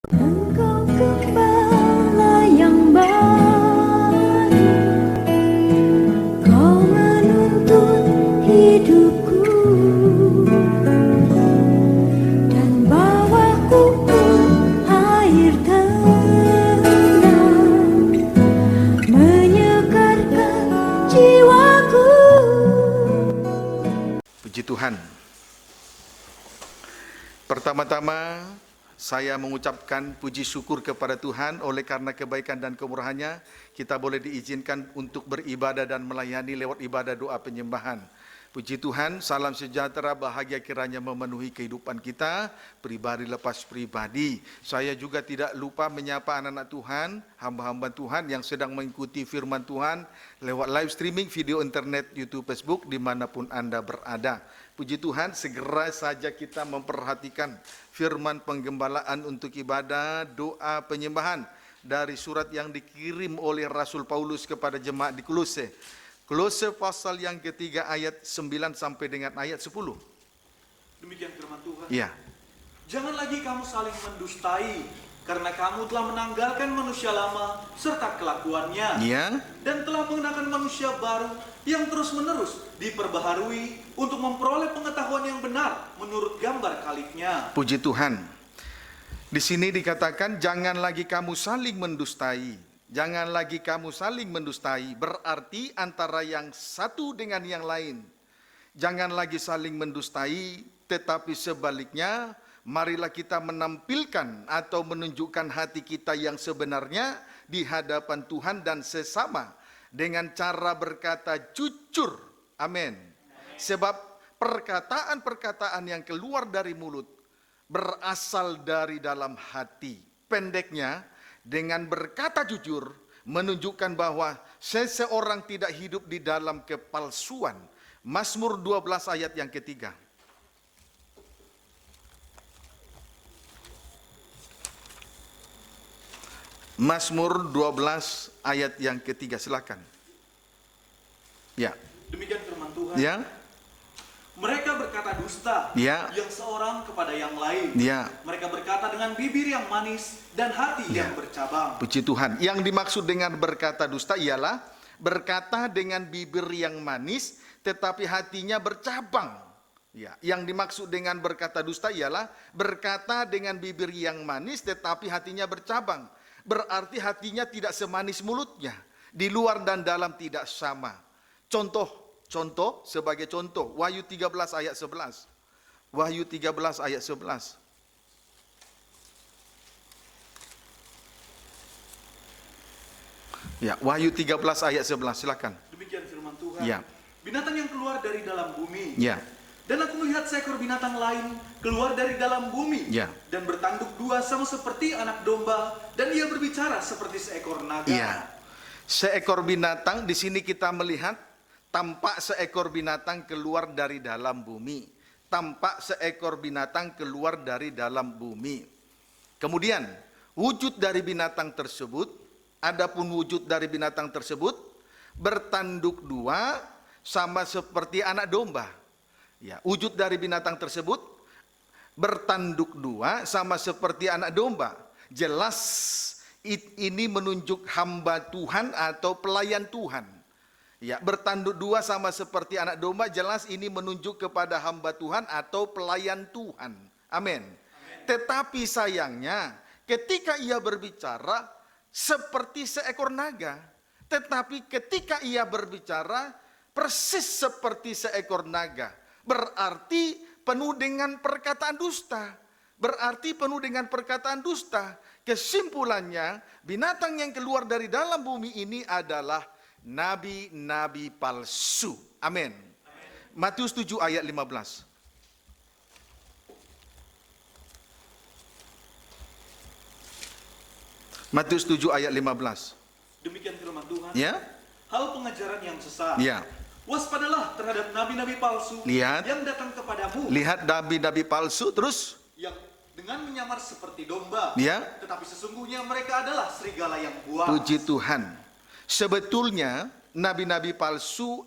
Engkau gembala yang baik, kau menuntun hidupku dan bawaku ke air tenang, menyegarkan jiwaku. Puji Tuhan. Pertama-tama saya mengucapkan puji syukur kepada Tuhan oleh karena kebaikan dan kemurahannya kita boleh diizinkan untuk beribadah dan melayani lewat ibadah doa penyembahan. Puji Tuhan, salam sejahtera bahagia kiranya memenuhi kehidupan kita, pribadi lepas pribadi. Saya juga tidak lupa menyapa anak-anak Tuhan, hamba-hamba Tuhan yang sedang mengikuti firman Tuhan lewat live streaming video internet, YouTube, Facebook, dimanapun Anda berada. Puji Tuhan, segera saja kita memperhatikan firman penggembalaan untuk ibadah doa penyembahan dari surat yang dikirim oleh Rasul Paulus kepada jemaat di Kolose. Kolose pasal yang ketiga ayat 9 sampai dengan ayat 10. Demikian firman Tuhan. Ya. Jangan lagi kamu saling mendustai, karena kamu telah menanggalkan manusia lama serta kelakuannya, Ya. dan telah mengenakan manusia baru yang terus-menerus diperbaharui untuk memperoleh pengetahuan yang benar menurut gambar kaliknya. Puji Tuhan. Di sini dikatakan jangan lagi kamu saling mendustai. Jangan lagi kamu saling mendustai, berarti antara yang satu dengan yang lain. Jangan lagi saling mendustai, tetapi sebaliknya, marilah kita menampilkan atau menunjukkan hati kita yang sebenarnya di hadapan Tuhan dan sesama dengan cara berkata jujur. Amin. Sebab perkataan-perkataan yang keluar dari mulut berasal dari dalam hati. Pendeknya, dengan berkata jujur menunjukkan bahwa seseorang tidak hidup di dalam kepalsuan. Mazmur 12 ayat yang ketiga. Mazmur 12 ayat yang ketiga, silakan. Ya. Demikian firman Tuhan. Ya. Mereka berkata dusta, Ya. yang seorang kepada yang lain. Ya. Mereka berkata dengan bibir yang manis dan hati Ya. yang bercabang. Puji Tuhan. Yang dimaksud dengan berkata dusta ialah berkata dengan bibir yang manis tetapi hatinya bercabang. Ya, yang dimaksud dengan berkata dusta ialah berkata dengan bibir yang manis tetapi hatinya bercabang. Berarti hatinya tidak semanis mulutnya. Di luar dan dalam tidak sama. Contoh sebagai contoh, Wahyu 13 ayat 11. Wahyu 13 ayat 11. Ya, Wahyu 13 ayat 11, silakan. Demikian firman Tuhan. Ya. Binatang yang keluar dari dalam bumi. Ya. Dan aku melihat seekor binatang lain keluar dari dalam bumi. Ya. Dan bertanduk dua sama seperti anak domba. Dan ia berbicara seperti seekor naga. Ya. Seekor binatang, di sini kita melihat tampak seekor binatang keluar dari dalam bumi. Tampak seekor binatang keluar dari dalam bumi. Kemudian, wujud dari binatang tersebut, adapun wujud dari binatang tersebut, bertanduk dua sama seperti anak domba. Ya, wujud dari binatang tersebut, bertanduk dua sama seperti anak domba. Jelas ini menunjuk hamba Tuhan atau pelayan Tuhan. Ya, bertanduk dua sama seperti anak domba, jelas ini menunjuk kepada hamba Tuhan atau pelayan Tuhan. Amin. Tetapi sayangnya, ketika ia berbicara seperti seekor naga, tetapi ketika ia berbicara persis seperti seekor naga, berarti penuh dengan perkataan dusta. Berarti penuh dengan perkataan dusta. Kesimpulannya, binatang yang keluar dari dalam bumi ini adalah nabi-nabi palsu. Amin. Matius 7 ayat 15. Matius 7 ayat 15. Demikian firman Tuhan. Ya? Hal pengajaran yang sesat. Ya. Waspadalah terhadap nabi-nabi palsu Lihat. yang datang kepadamu. Lihat nabi-nabi palsu terus. Yang dengan menyamar seperti domba. Ya. Tetapi sesungguhnya mereka adalah serigala yang buas. Puji Tuhan. Sebetulnya nabi-nabi palsu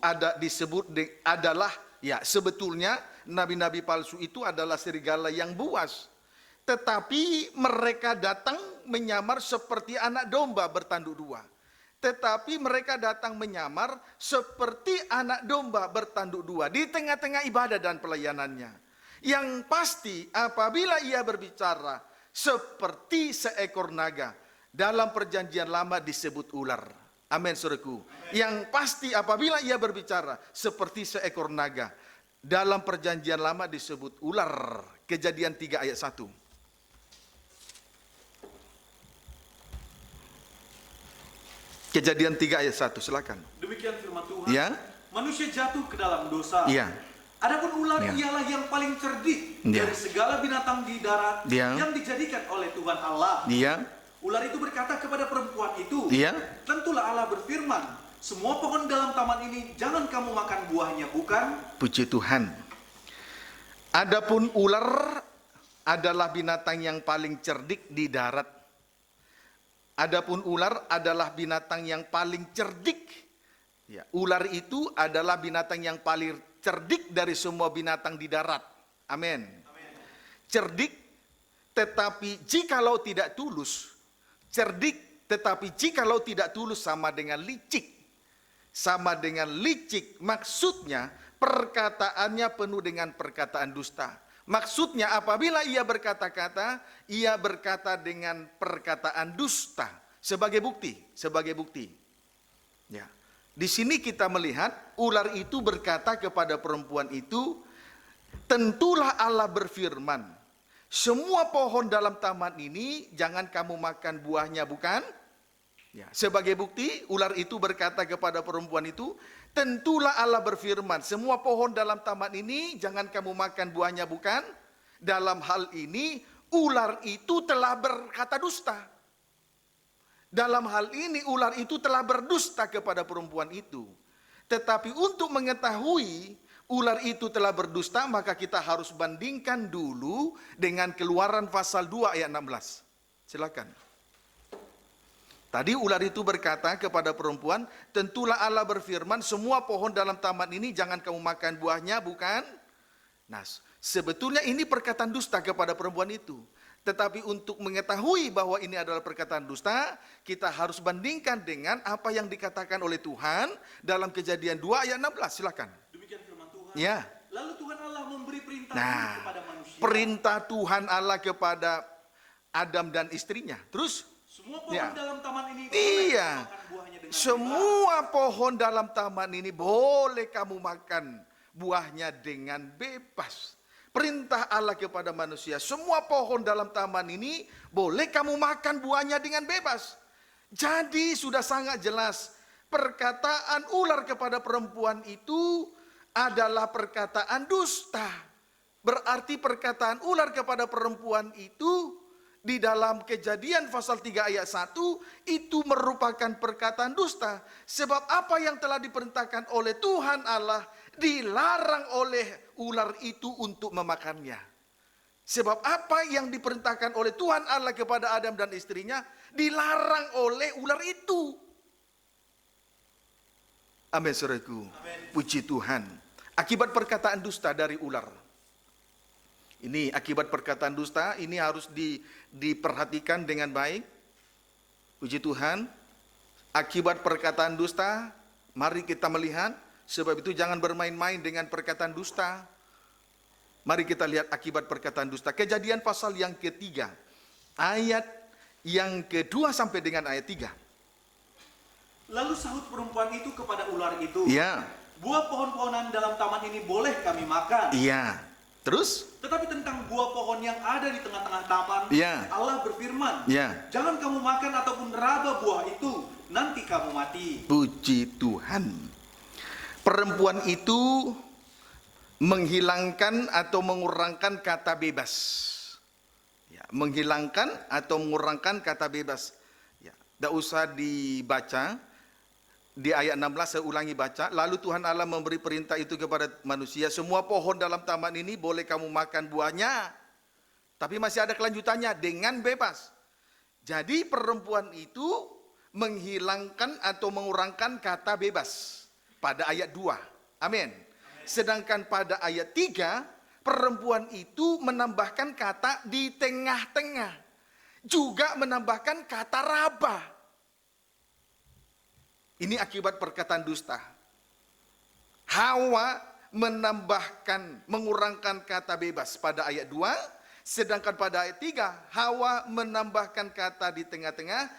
sebetulnya nabi-nabi palsu itu adalah serigala yang buas. Tetapi mereka datang menyamar seperti anak domba bertanduk dua. Tetapi mereka datang menyamar seperti anak domba bertanduk dua di tengah-tengah ibadah dan pelayanannya. Yang pasti apabila ia berbicara seperti seekor naga, dalam perjanjian lama disebut ular. Amin, saudaraku. Yang pasti apabila ia berbicara seperti seekor naga, dalam perjanjian lama disebut ular. Kejadian 3 ayat 1. Kejadian 3 ayat 1, silakan. Demikian firman Tuhan. Ya. Manusia jatuh ke dalam dosa. Iya. Adapun ular Ya. ialah yang paling cerdik Ya. dari segala binatang di darat Ya. yang dijadikan oleh Tuhan Allah. Dia, Ular itu berkata kepada perempuan itu, dia, tentulah Allah berfirman, semua pohon dalam taman ini jangan kamu makan buahnya, bukan? puji Tuhan. Adapun ular adalah binatang yang paling cerdik di darat. Adapun ular adalah binatang yang paling cerdik. Ya, ular itu adalah binatang yang paling cerdik dari semua binatang di darat. Amin. Cerdik, tetapi jikalau tidak tulus. Cerdik, tetapi jikalau tidak tulus sama dengan licik. Sama dengan licik, maksudnya perkataannya penuh dengan perkataan dusta. Maksudnya apabila ia berkata-kata, ia berkata dengan perkataan dusta. Sebagai bukti. Ya. Di sini kita melihat ular itu berkata kepada perempuan itu, tentulah Allah berfirman, semua pohon dalam taman ini jangan kamu makan buahnya, bukan? Ya, sebagai bukti ular itu berkata kepada perempuan itu, tentulah Allah berfirman, semua pohon dalam taman ini jangan kamu makan buahnya, bukan? Dalam hal ini ular itu telah berkata dusta. Dalam hal ini ular itu telah berdusta kepada perempuan itu. Tetapi untuk mengetahui ular itu telah berdusta, maka kita harus bandingkan dulu dengan Keluaran pasal 2 ayat 16. Silakan. Tadi ular itu berkata kepada perempuan, tentulah Allah berfirman, semua pohon dalam taman ini jangan kamu makan buahnya, bukan? Nah, sebetulnya ini perkataan dusta kepada perempuan itu. Tetapi untuk mengetahui bahwa ini adalah perkataan dusta, kita harus bandingkan dengan apa yang dikatakan oleh Tuhan dalam Kejadian 2 ayat 16. Silakan. Demikian firman Tuhan. Ya. Lalu Tuhan Allah memberi perintah Nah, kepada manusia. perintah Tuhan Allah kepada Adam dan istrinya. Terus? Semua pohon Ya. dalam taman ini Iya. makan buahnya dengan Semua pohon dalam taman ini boleh kamu makan buahnya dengan bebas. Perintah Allah kepada manusia, semua pohon dalam taman ini boleh kamu makan buahnya dengan bebas. Jadi sudah sangat jelas perkataan ular kepada perempuan itu adalah perkataan dusta. Berarti perkataan ular kepada perempuan itu di dalam Kejadian pasal 3 ayat 1 itu merupakan perkataan dusta. Sebab apa yang telah diperintahkan oleh Tuhan Allah dilarang oleh ular itu untuk memakannya. Sebab apa yang diperintahkan oleh Tuhan Allah kepada Adam dan istrinya dilarang oleh ular itu. Amin, saudaraku. Puji Tuhan. Akibat perkataan dusta dari ular. Ini akibat perkataan dusta, ini harus diperhatikan dengan baik. Puji Tuhan. Akibat perkataan dusta, mari kita melihat. Sebab itu jangan bermain-main dengan perkataan dusta. Mari kita lihat akibat perkataan dusta. Kejadian pasal yang ketiga, ayat yang kedua sampai dengan ayat 3. Lalu sahut perempuan itu kepada ular itu, Ya, buah pohon-pohonan dalam taman ini boleh kami makan. iya. Terus? Tetapi tentang buah pohon yang ada di tengah-tengah taman, Ya. Allah berfirman, Ya. jangan kamu makan ataupun raba buah itu, nanti kamu mati. Puji Tuhan. Perempuan itu menghilangkan atau mengurangkan kata bebas. Ya, menghilangkan atau mengurangkan kata bebas. Ya, tidak usah dibaca. Di ayat 16 saya ulangi baca. Lalu Tuhan Allah memberi perintah itu kepada manusia. Semua pohon dalam taman ini boleh kamu makan buahnya. Tapi masih ada kelanjutannya, dengan bebas. Jadi perempuan itu menghilangkan atau mengurangkan kata bebas. Pada ayat 2. Amin. Sedangkan pada ayat 3, perempuan itu menambahkan kata di tengah-tengah. Juga menambahkan kata raba. Ini akibat perkataan dusta. Hawa mengurangkan kata bebas pada ayat 2, sedangkan pada ayat 3, Hawa menambahkan kata di tengah-tengah,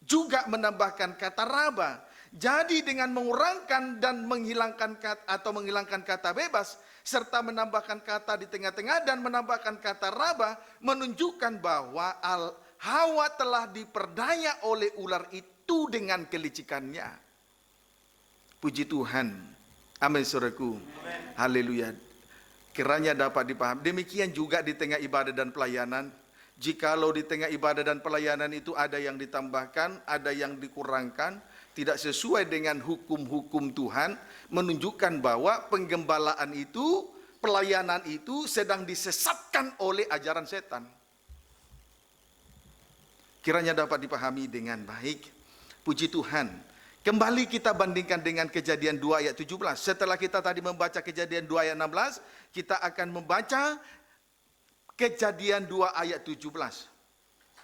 juga menambahkan kata raba. Jadi dengan mengurangkan dan menghilangkan kata bebas, serta menambahkan kata di tengah-tengah dan menambahkan kata raba, menunjukkan bahwa Hawa telah diperdaya oleh ular itu dengan kelicikannya. Puji Tuhan. Amin, saudaraku. Haleluya. Kiranya dapat dipahami. Demikian juga di tengah ibadah dan pelayanan. Jikalau di tengah ibadah dan pelayanan itu ada yang ditambahkan, ada yang dikurangkan, tidak sesuai dengan hukum-hukum Tuhan, menunjukkan bahwa penggembalaan itu, pelayanan itu sedang disesatkan oleh ajaran setan. Kiranya dapat dipahami dengan baik. Puji Tuhan. Kembali kita bandingkan dengan Kejadian 2 ayat 17. Setelah kita tadi membaca Kejadian 2 ayat 16, kita akan membaca Kejadian 2 ayat 17.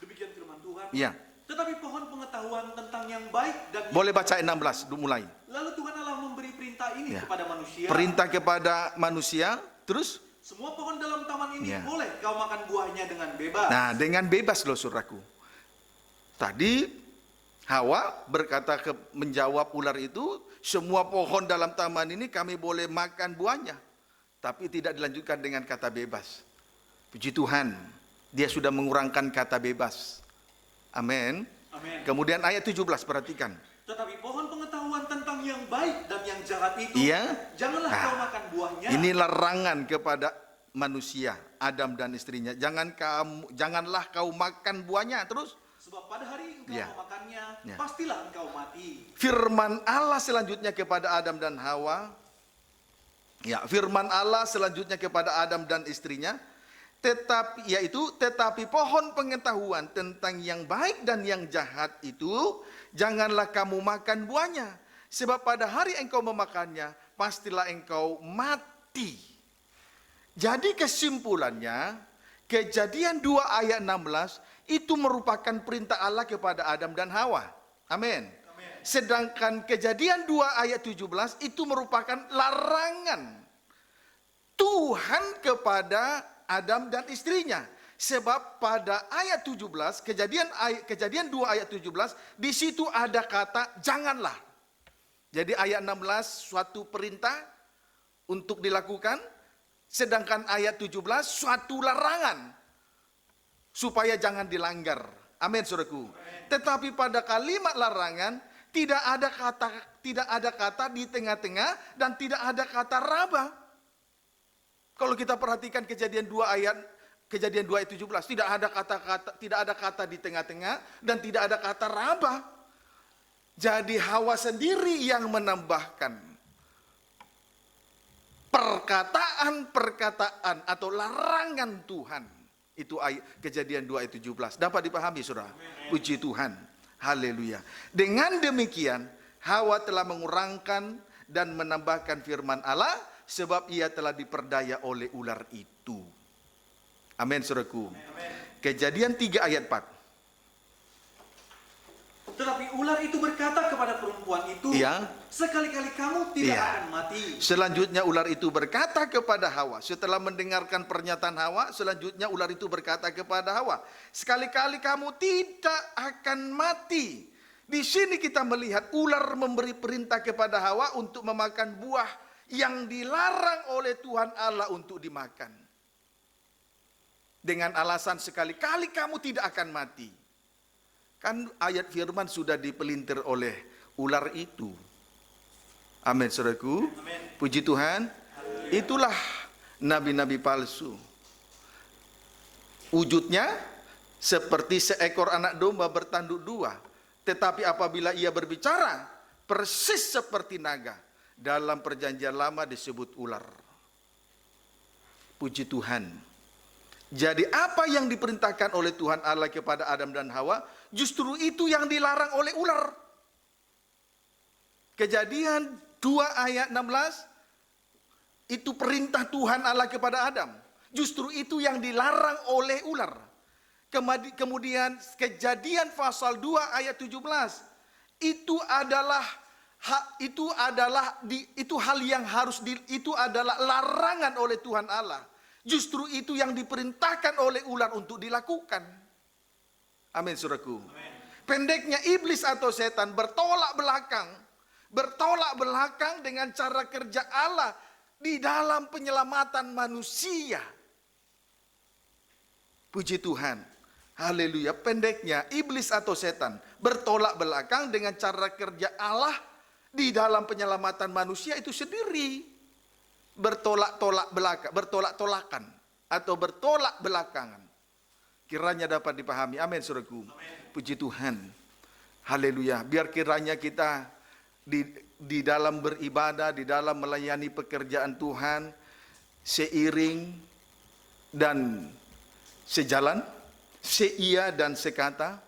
Demikian firman Tuhan. Iya. Tetapi pohon pengetahuan tentang yang baik dan yang Boleh baca ayat 16 mulai. Lalu Tuhan Allah memberi perintah ini Ya. kepada manusia. Perintah kepada manusia, terus? Semua pohon dalam taman ini Ya. boleh kau makan buahnya dengan bebas. Nah, dengan bebas loh saudaraku. Tadi Hawa berkata menjawab ular itu, semua pohon dalam taman ini kami boleh makan buahnya. Tapi tidak dilanjutkan dengan kata bebas. Puji Tuhan, dia sudah mengurangkan kata bebas. Amin. Amin. Kemudian ayat 17, perhatikan. Tetapi pohon pengetahuan tentang yang baik dan yang jahat itu, Iya. janganlah Nah, kau makan buahnya. Ini larangan kepada manusia, Adam dan istrinya. Janganlah kau makan buahnya. Terus Sebab pada hari engkau Ya. memakannya, Ya. pastilah engkau mati. firman Allah selanjutnya kepada Adam dan Hawa. Ya, firman Allah selanjutnya kepada Adam dan istrinya, tetapi pohon pengetahuan tentang yang baik dan yang jahat itu janganlah kamu makan buahnya, sebab pada hari engkau memakannya pastilah engkau mati. Jadi kesimpulannya, Kejadian 2 ayat 16 itu merupakan perintah Allah kepada Adam dan Hawa. Amin. Sedangkan Kejadian 2 ayat 17 itu merupakan larangan Tuhan kepada Adam dan istrinya. Sebab pada ayat 17, Kejadian 2 ayat 17, di situ ada kata janganlah. Jadi ayat 16 suatu perintah untuk dilakukan, sedangkan ayat 17 suatu larangan supaya jangan dilanggar. Amin, saudaraku. Tetapi pada kalimat larangan tidak ada kata di tengah-tengah dan tidak ada kata raba. Kalau kita perhatikan Kejadian 2 ayat 17, tidak ada kata di tengah-tengah dan tidak ada kata raba. Jadi Hawa sendiri yang menambahkan perkataan atau larangan Tuhan. Itu Kejadian 2 ayat 17. Dapat dipahami, saudara? Puji Tuhan. Haleluya. Dengan demikian, Hawa telah mengurangkan dan menambahkan firman Allah, sebab ia telah diperdaya oleh ular itu. Amin, saudaraku. Kejadian 3 ayat 4. Tetapi ular itu berkata kepada perempuan itu, Iya. sekali-kali kamu tidak Iya. akan mati. Selanjutnya ular itu berkata kepada Hawa. Setelah mendengarkan pernyataan Hawa, selanjutnya ular itu berkata kepada Hawa, sekali-kali kamu tidak akan mati. Di sini kita melihat ular memberi perintah kepada Hawa untuk memakan buah yang dilarang oleh Tuhan Allah untuk dimakan. Dengan alasan sekali-kali kamu tidak akan mati. Kan ayat firman sudah dipelintir oleh ular itu. Amin, saudaraku. Puji Tuhan. Itulah nabi-nabi palsu. Wujudnya seperti seekor anak domba bertanduk dua. Tetapi apabila ia berbicara, persis seperti naga. Dalam perjanjian lama disebut ular. Puji Tuhan. Jadi apa yang diperintahkan oleh Tuhan Allah kepada Adam dan Hawa, justru itu yang dilarang oleh ular. Kejadian 2 ayat 16, Itu perintah Tuhan Allah kepada Adam. Justru itu yang dilarang oleh ular. Kemudian Kejadian pasal 2 ayat 17. Itu adalah hal yang itu adalah larangan oleh Tuhan Allah. Justru itu yang diperintahkan oleh ular untuk dilakukan. Amin, saudaraku. Pendeknya iblis atau setan bertolak belakang dengan cara kerja Allah di dalam penyelamatan manusia. Puji Tuhan. Haleluya. Pendeknya iblis atau setan bertolak belakang dengan cara kerja Allah di dalam penyelamatan manusia itu sendiri. Bertolak-tolakan atau bertolak belakangan. Kiranya dapat dipahami. Amin, saudaraku. Puji Tuhan. Haleluya. Biar kiranya kita di dalam beribadah, di dalam melayani pekerjaan Tuhan seiring dan sejalan, seia dan sekata,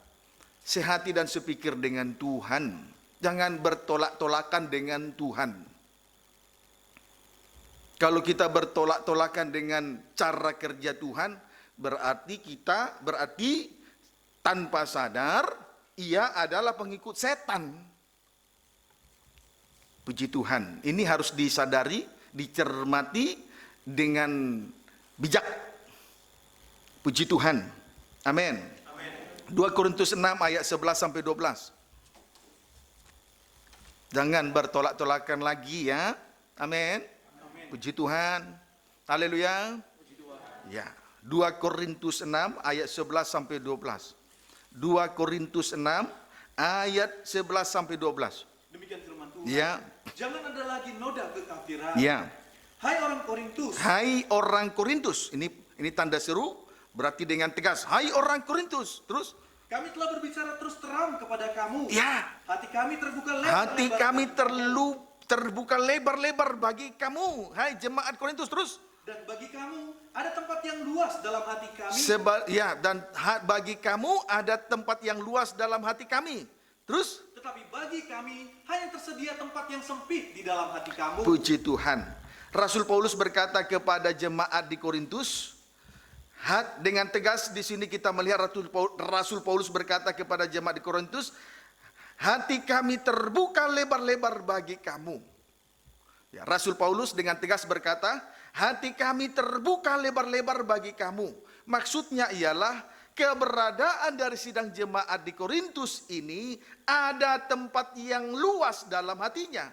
sehati dan sepikir dengan Tuhan. Jangan bertolak-tolakan dengan Tuhan. Kalau kita bertolak-tolakan dengan cara kerja Tuhan, berarti tanpa sadar ia adalah pengikut setan. Puji Tuhan. Ini harus disadari, dicermati dengan bijak. Puji Tuhan. Amin. 2 Korintus 6 ayat 11 sampai 12. Jangan bertolak-tolakan lagi ya. Amin. Puji Tuhan. Haleluya. Ya. 2 Korintus 6 ayat 11 sampai 12. 2 Korintus 6 ayat 11 sampai 12. Demikian firman Tuhan. Ya. Jangan ada lagi noda kekafiran. Ya. Hai orang Korintus. Hai orang Korintus. Ini tanda seru, berarti dengan tegas. Hai orang Korintus. Terus Kami telah berbicara terus terang kepada kamu. ya, Hati kami terbuka lebar. hati kami terbuka lebar-lebar bagi kamu. Hai jemaat Korintus. Terus Dan bagi kamu ada tempat yang luas dalam hati kami. bagi kamu ada tempat yang luas dalam hati kami. Terus Tetapi bagi kami hanya tersedia tempat yang sempit di dalam hati kamu. puji Tuhan. Rasul Paulus berkata kepada jemaat di Korintus, dengan tegas di sini kita melihat Rasul Paulus berkata kepada jemaat di Korintus, hati kami terbuka lebar-lebar bagi kamu. Ya, Rasul Paulus dengan tegas berkata, hati kami terbuka lebar-lebar bagi kamu. Maksudnya ialah keberadaan dari sidang jemaat di Korintus ini ada tempat yang luas dalam hatinya.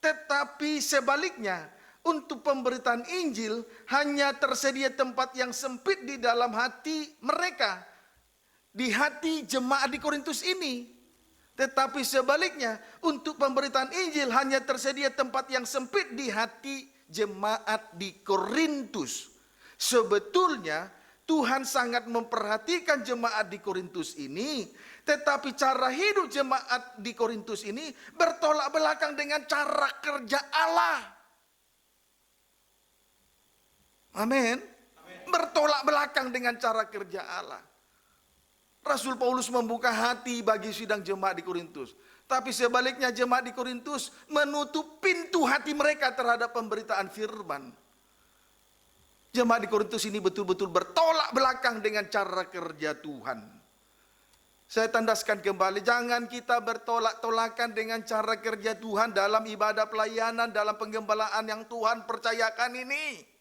Tetapi sebaliknya, untuk pemberitaan Injil hanya tersedia tempat yang sempit di dalam hati mereka. Di hati jemaat di Korintus ini. Tetapi sebaliknya, untuk pemberitaan Injil hanya tersedia tempat yang sempit di hati jemaat di Korintus. Sebetulnya Tuhan sangat memperhatikan jemaat di Korintus ini, tetapi cara hidup jemaat di Korintus ini bertolak belakang dengan cara kerja Allah. Amin. Bertolak belakang dengan cara kerja Allah. Rasul Paulus membuka hati bagi sidang jemaat di Korintus. Tapi sebaliknya jemaat di Korintus menutup pintu hati mereka terhadap pemberitaan firman. Jemaat di Korintus ini betul-betul bertolak belakang dengan cara kerja Tuhan. Saya tandaskan kembali, jangan kita bertolak-tolakan dengan cara kerja Tuhan dalam ibadah pelayanan, dalam penggembalaan yang Tuhan percayakan ini.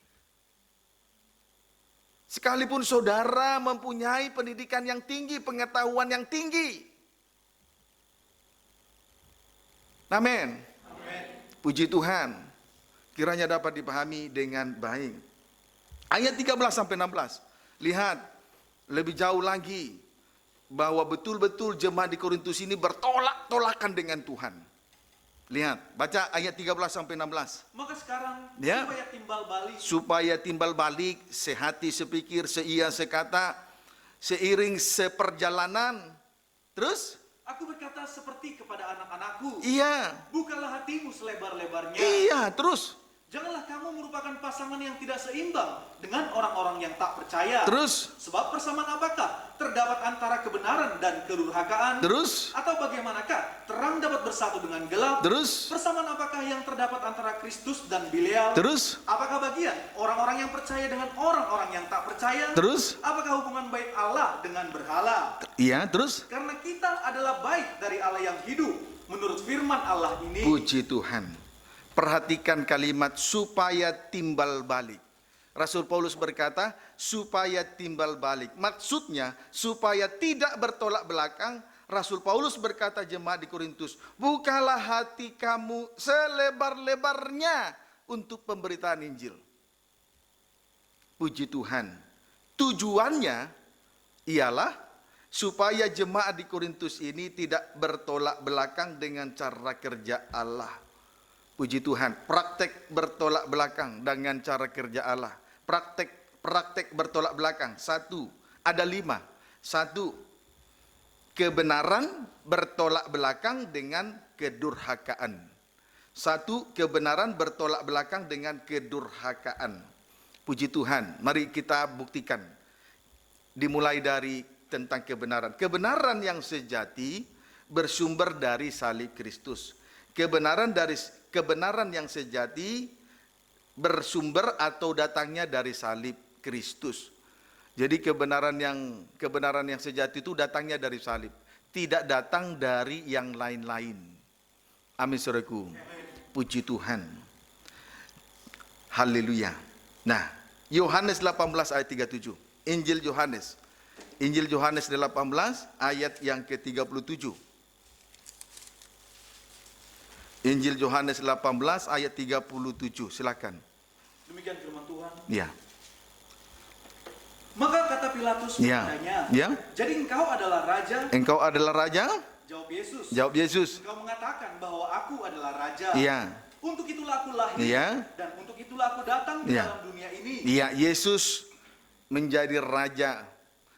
Sekalipun saudara mempunyai pendidikan yang tinggi, pengetahuan yang tinggi. Amin. Puji Tuhan. Kiranya dapat dipahami dengan baik. Ayat 13 sampai 16. Lihat lebih jauh lagi bahwa betul-betul jemaat di Korintus ini bertolak-tolakan dengan Tuhan. Lihat, baca ayat 13 sampai 16. Maka sekarang Ya. supaya timbal balik Sehati, sepikir, seia, sekata, seiring seperjalanan. Terus? aku berkata seperti kepada anak-anakku. Iya. Bukalah hatimu selebar-lebarnya. Iya, terus? Janganlah kamu merupakan pasangan yang tidak seimbang dengan orang-orang yang tak percaya. Terus, Sebab persamaan apakah terdapat antara kebenaran dan kedurhakaan? terus, Atau bagaimanakah terang dapat bersatu dengan gelap? terus, Persamaan apakah yang terdapat antara Kristus dan Bilial? terus, Apakah bagian orang-orang yang percaya dengan orang-orang yang tak percaya? terus, Apakah hubungan baik Allah dengan berhala? iya, terus. Karena kita adalah baik dari Allah yang hidup menurut firman Allah ini. Puji Tuhan. Perhatikan kalimat supaya timbal balik. Rasul Paulus berkata supaya timbal balik. Maksudnya supaya tidak bertolak belakang. Rasul Paulus berkata jemaat di Korintus, bukalah hati kamu selebar-lebarnya untuk pemberitaan Injil. Puji Tuhan. Tujuannya ialah supaya jemaat di Korintus ini tidak bertolak belakang dengan cara kerja Allah. Puji Tuhan, praktek bertolak belakang dengan cara kerja Allah. Praktek bertolak belakang. 1, ada 5. 1, kebenaran bertolak belakang dengan kedurhakaan. 1, kebenaran bertolak belakang dengan kedurhakaan. Puji Tuhan, mari kita buktikan. Dimulai dari tentang kebenaran. Kebenaran yang sejati bersumber dari salib Kristus. Kebenaran yang sejati bersumber atau datangnya dari salib Kristus. Jadi kebenaran yang sejati itu datangnya dari salib, tidak datang dari yang lain-lain. Amin saudaraku. Puji Tuhan. Haleluya. Nah, Yohanes 18 ayat 37. Injil Yohanes 18 ayat yang ke-37. Injil Yohanes 18 ayat 37. Silakan. Demikian firman Tuhan. Ya. Maka kata Pilatus Ya. kepadanya, Ya. jadi engkau adalah raja? Engkau adalah raja? Jawab Yesus. Jawab Yesus. Engkau mengatakan bahwa aku adalah raja. Iya. Untuk itulah aku lahir Iya. dan untuk itulah aku datang ke Iya. dalam dunia ini. Iya, Yesus menjadi raja.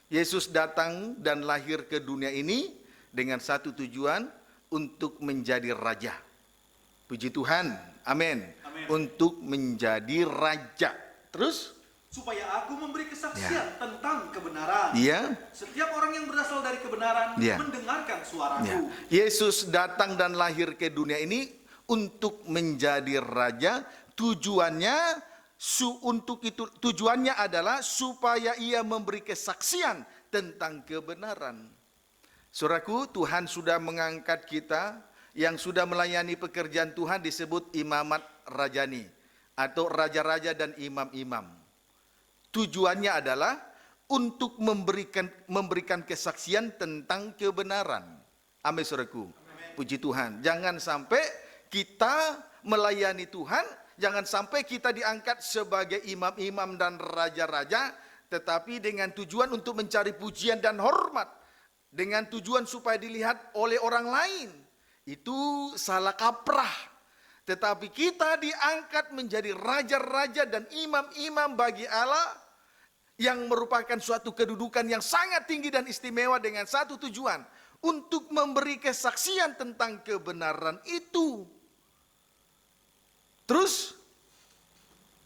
Yesus datang dan lahir ke dunia ini dengan satu tujuan, untuk menjadi raja. Puji Tuhan. Amin. Amin. Untuk menjadi raja. Terus? Supaya aku memberi kesaksian tentang kebenaran. Iya. Setiap orang yang berasal dari kebenaran Iya. mendengarkan suaraku. Ya. Yesus datang dan lahir ke dunia ini untuk menjadi raja. Tujuannya adalah supaya ia memberi kesaksian tentang kebenaran. Saudaraku, Tuhan sudah mengangkat kita yang sudah melayani pekerjaan Tuhan disebut imamat rajani atau raja-raja dan imam-imam. Tujuannya adalah untuk memberikan kesaksian tentang kebenaran. Amin saudaraku. Puji Tuhan. Jangan sampai kita melayani Tuhan, jangan sampai kita diangkat sebagai imam-imam dan raja-raja, tetapi dengan tujuan untuk mencari pujian dan hormat, dengan tujuan supaya dilihat oleh orang lain. Itu salah kaprah. Tetapi kita diangkat menjadi raja-raja dan imam-imam bagi Allah, yang merupakan suatu kedudukan yang sangat tinggi dan istimewa dengan satu tujuan, untuk memberi kesaksian tentang kebenaran itu. Terus,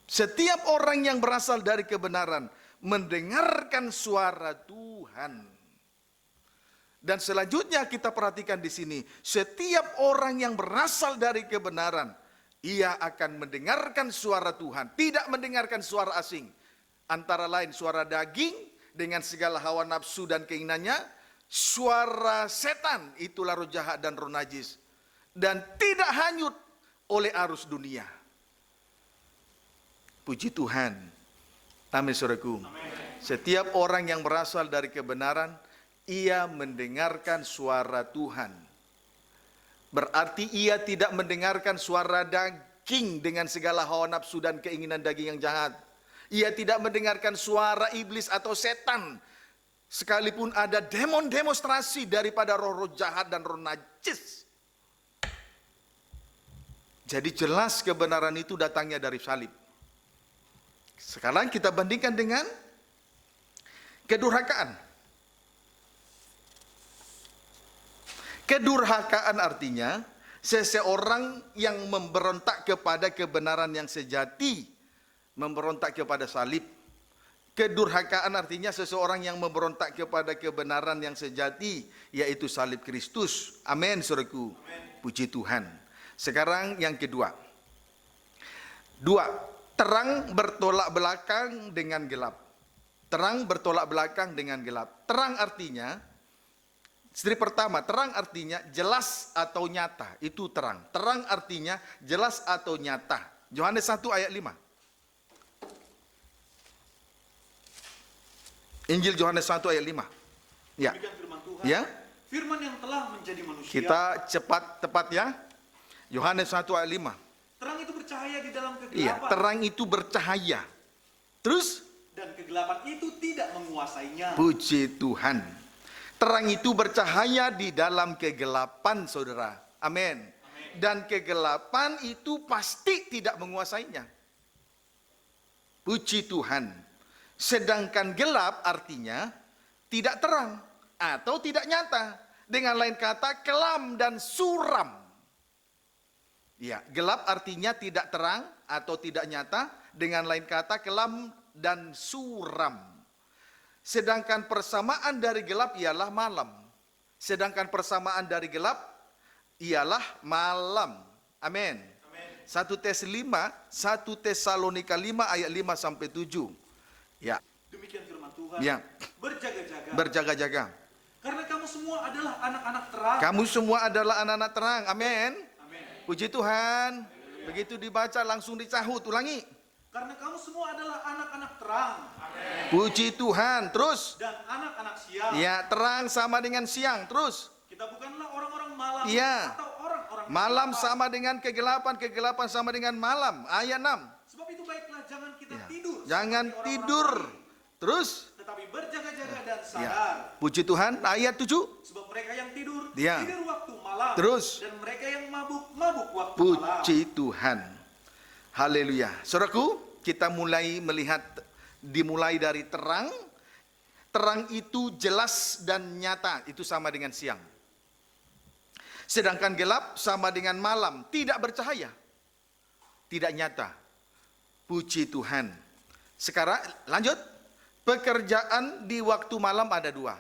setiap orang yang berasal dari kebenaran mendengarkan suara Tuhan. Dan selanjutnya kita perhatikan di sini, setiap orang yang berasal dari kebenaran, ia akan mendengarkan suara Tuhan, tidak mendengarkan suara asing. Antara lain suara daging dengan segala hawa nafsu dan keinginannya, suara setan, itulah roh jahat dan roh najis, dan tidak hanyut oleh arus dunia. Puji Tuhan. Amin saudaraku. Setiap orang yang berasal dari kebenaran, ia mendengarkan suara Tuhan. Berarti ia tidak mendengarkan suara daging dengan segala hawa nafsu dan keinginan daging yang jahat. Ia tidak mendengarkan suara iblis atau setan, sekalipun ada demonstrasi daripada roh-roh jahat dan roh najis. Jadi jelas kebenaran itu datangnya dari salib. Sekarang kita bandingkan dengan kedurhakaan. Kedurhakaan artinya Seseorang yang memberontak kepada kebenaran yang sejati, memberontak kepada salib. Kedurhakaan artinya seseorang yang memberontak kepada kebenaran yang sejati, yaitu salib Kristus. Amin, saudaraku. Puji Tuhan. Sekarang yang kedua. Dua, terang bertolak belakang dengan gelap. Terang bertolak belakang dengan gelap. Terang artinya, istri pertama, terang artinya jelas atau nyata. Itu terang. Terang artinya jelas atau nyata. Yohanes 1 ayat 5. Injil Yohanes 1 ayat 5. Ya. Demikian firman Tuhan. Ya. Firman yang telah menjadi manusia. Kita tepat ya. Yohanes 1 ayat 5. Terang itu bercahaya di dalam kegelapan. Iya, terang itu bercahaya. Terus Dan kegelapan itu tidak menguasainya. puji Tuhan. Terang itu bercahaya di dalam kegelapan, saudara. Amin. Dan kegelapan itu pasti tidak menguasainya. Puji Tuhan. Sedangkan gelap artinya tidak terang atau tidak nyata. Dengan lain kata, kelam dan suram. Ya, gelap artinya tidak terang atau tidak nyata. Dengan lain kata, kelam dan suram. Sedangkan persamaan dari gelap ialah malam. Sedangkan persamaan dari gelap ialah malam. Amin. 1 Tesalonika 5 ayat 5 sampai 7. Ya. Demikian firman Tuhan. Ya. Berjaga-jaga. Berjaga-jaga. Karena kamu semua adalah anak-anak terang. Kamu semua adalah anak-anak terang. Amin. Amin. Puji Tuhan. Begitu dibaca langsung dicahut. Ulangi. Karena kamu semua adalah anak-anak terang. Amin. Puji Tuhan. Terus. Dan anak-anak siang. Ya, terang sama dengan siang. Terus. Kita bukanlah orang-orang malam. Iya. Atau orang-orang Malam kegelapan. sama dengan kegelapan. Kegelapan sama dengan malam. Ayat 6. Sebab itu baiklah jangan kita Ya. tidur. Jangan seperti tidur. orang-orang lain, Terus. tetapi berjaga-jaga dan sadar. Ya. Puji Tuhan. Ayat 7. Sebab mereka yang tidur, Ya. tidur waktu malam. Terus. Dan mereka yang mabuk, mabuk waktu malam. Puji Tuhan. Haleluya. Saudaraku, kita mulai melihat, dimulai dari terang. Terang itu jelas dan nyata. Itu sama dengan siang. Sedangkan gelap sama dengan malam. Tidak bercahaya. Tidak nyata. Puji Tuhan. Sekarang lanjut. Pekerjaan di waktu malam ada dua.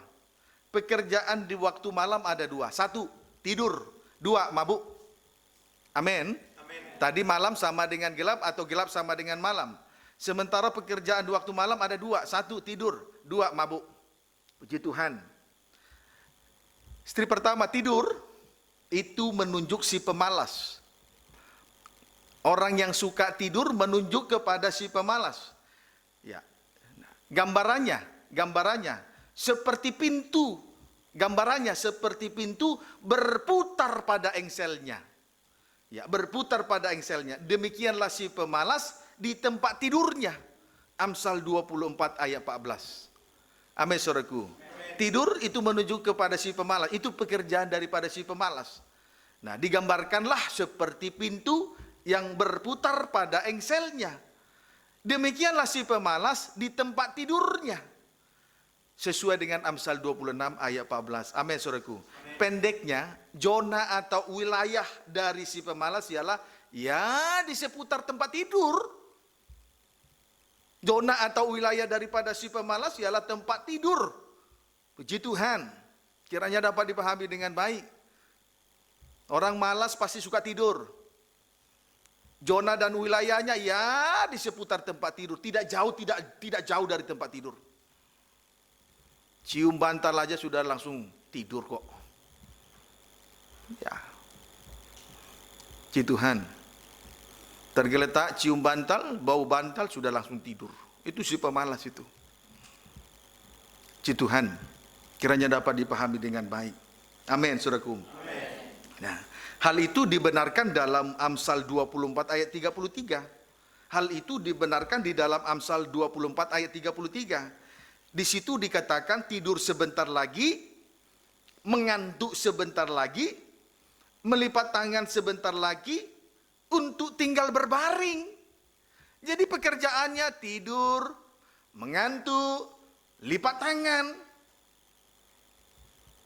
Pekerjaan di waktu malam ada dua. Satu, tidur. Dua, mabuk. Amin. Amin. Tadi malam sama dengan gelap atau gelap sama dengan malam. Sementara pekerjaan di waktu malam ada dua. Satu, tidur. Dua, mabuk. Puji Tuhan. Istri pertama tidur, itu menunjuk si pemalas. Orang yang suka tidur menunjuk kepada si pemalas. Ya. Gambarannya seperti pintu. Gambarannya seperti pintu berputar pada engselnya. Ya, berputar pada engselnya. Demikianlah si pemalas di tempat tidurnya. Amsal 24 ayat 14. Amin, saudaraku. Tidur itu menunjuk kepada si pemalas. Itu pekerjaan daripada si pemalas. Nah, digambarkanlah seperti pintu yang berputar pada engselnya. Demikianlah si pemalas di tempat tidurnya. Sesuai dengan Amsal 26 ayat 14. Amin, saudaraku. Pendeknya, zona atau wilayah dari si pemalas ialah ya di seputar tempat tidur. Zona atau wilayah daripada si pemalas ialah tempat tidur. Puji Tuhan. Kiranya dapat dipahami dengan baik. Orang malas pasti suka tidur. Zona dan wilayahnya ya di seputar tempat tidur, tidak jauh dari tempat tidur. Cium bantal aja sudah langsung tidur kok. Ya. Puji Tuhan. Tergeletak cium bantal, bau bantal sudah langsung tidur. Itu si pemalas itu. Puji Tuhan. Kiranya dapat dipahami dengan baik. Amin, saudaraku. Nah, hal itu dibenarkan dalam Amsal 24 ayat 33. Hal itu dibenarkan di dalam Amsal 24 ayat 33. Di situ dikatakan tidur sebentar lagi, mengantuk sebentar lagi, melipat tangan sebentar lagi, untuk tinggal berbaring. Jadi pekerjaannya tidur, mengantuk, lipat tangan.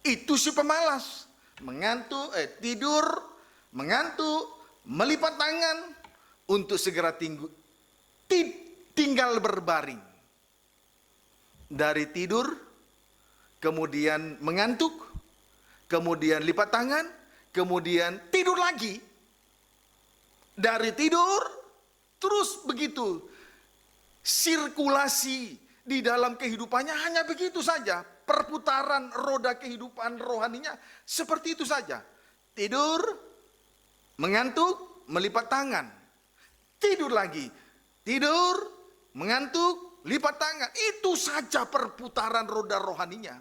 Itu si pemalas. Mengantuk, tidur, mengantuk, melipat tangan untuk segera tinggal berbaring. Dari tidur, kemudian mengantuk, kemudian lipat tangan, kemudian tidur lagi. Dari tidur, terus begitu. Sirkulasi di dalam kehidupannya hanya begitu saja. Perputaran roda kehidupan rohaninya seperti itu saja. Tidur, mengantuk, melipat tangan. Tidur lagi. Tidur, mengantuk, lipat tangan. Itu saja perputaran roda rohaninya.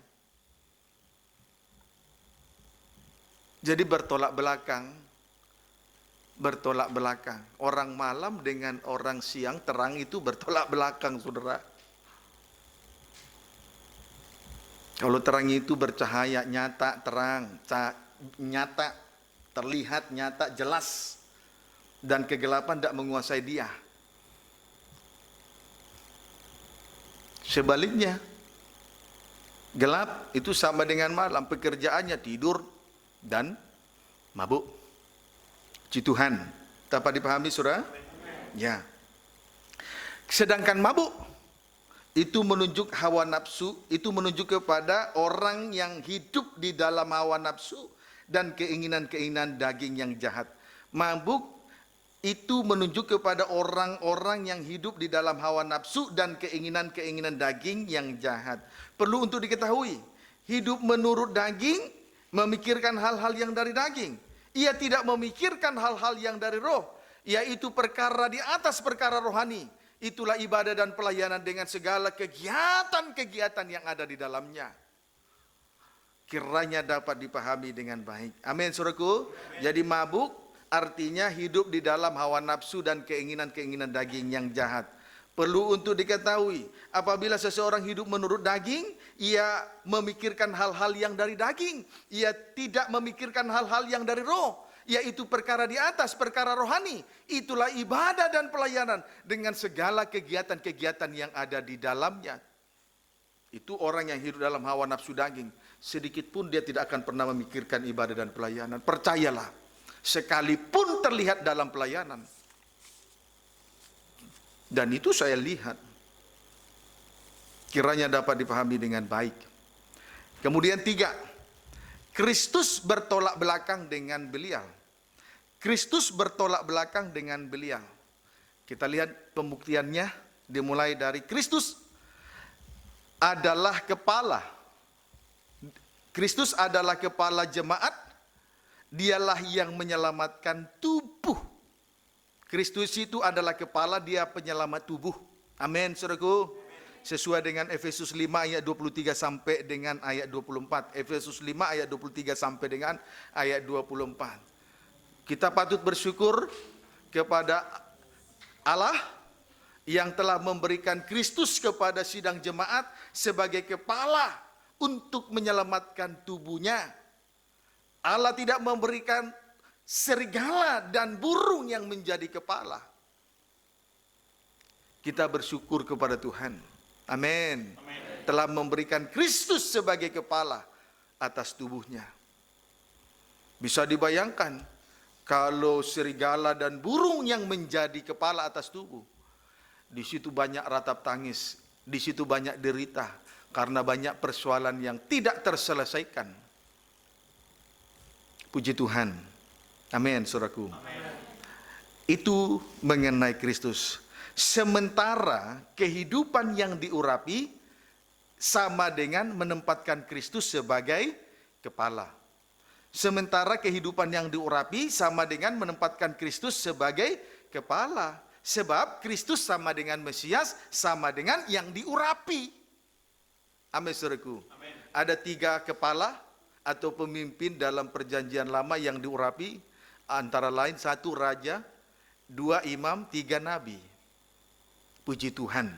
Jadi bertolak belakang. Bertolak belakang. Orang malam dengan orang siang terang itu bertolak belakang, saudara. Kalau terang itu bercahaya, nyata, terang, nyata, terlihat, nyata, jelas. Dan kegelapan tidak menguasai dia. Sebaliknya, gelap itu sama dengan malam. Pekerjaannya tidur dan mabuk. Puji Tuhan. Dapat dipahami, saudara? Ya. Sedangkan mabuk itu menunjuk hawa nafsu, itu menunjuk kepada orang yang hidup di dalam hawa nafsu dan keinginan-keinginan daging yang jahat. Mabuk itu menunjuk kepada orang-orang yang hidup di dalam hawa nafsu dan keinginan-keinginan daging yang jahat. Perlu untuk diketahui, hidup menurut daging memikirkan hal-hal yang dari daging. Ia tidak memikirkan hal-hal yang dari roh, yaitu perkara di atas perkara rohani. Itulah ibadah dan pelayanan dengan segala kegiatan-kegiatan yang ada di dalamnya. Kiranya dapat dipahami dengan baik. Amin, saudaraku. Jadi mabuk artinya hidup di dalam hawa nafsu dan keinginan-keinginan daging yang jahat. Perlu untuk diketahui, apabila seseorang hidup menurut daging, ia memikirkan hal-hal yang dari daging. Ia tidak memikirkan hal-hal yang dari roh, yaitu perkara di atas, perkara rohani. Itulah ibadah dan pelayanan dengan segala kegiatan-kegiatan yang ada di dalamnya. Itu orang yang hidup dalam hawa nafsu daging. Sedikit pun dia tidak akan pernah memikirkan ibadah dan pelayanan. Percayalah, sekalipun terlihat dalam pelayanan. Dan itu saya lihat. Kiranya dapat dipahami dengan baik. Kemudian 3. Kristus bertolak belakang dengan belial. Kristus bertolak belakang dengan belial. Kita lihat pembuktiannya dimulai dari Kristus adalah kepala. Kristus adalah kepala jemaat. Dialah yang menyelamatkan tubuh. Kristus itu adalah kepala, dia penyelamat tubuh. Amin, saudaraku. Sesuai dengan Efesus 5 ayat 23 sampai dengan ayat 24. Efesus 5 ayat 23 sampai dengan ayat 24. Kita patut bersyukur kepada Allah yang telah memberikan Kristus kepada sidang jemaat sebagai kepala untuk menyelamatkan tubuhnya. Allah tidak memberikan serigala dan burung yang menjadi kepala. Kita bersyukur kepada Tuhan. Amin. Telah memberikan Kristus sebagai kepala atas tubuhnya. Bisa dibayangkan kalau serigala dan burung yang menjadi kepala atas tubuh. Di situ banyak ratap tangis, di situ banyak derita karena banyak persoalan yang tidak terselesaikan. Puji Tuhan. Amin, saudaraku. Itu mengenai Kristus. Sementara kehidupan yang diurapi sama dengan menempatkan Kristus sebagai kepala. Sementara kehidupan yang diurapi sama dengan menempatkan Kristus sebagai kepala. Sebab Kristus sama dengan Mesias, sama dengan yang diurapi. Amin, saudaraku. Ada 3 kepala atau pemimpin dalam perjanjian lama yang diurapi. Antara lain 1 raja, 2 imam, 3 nabi. Puji Tuhan.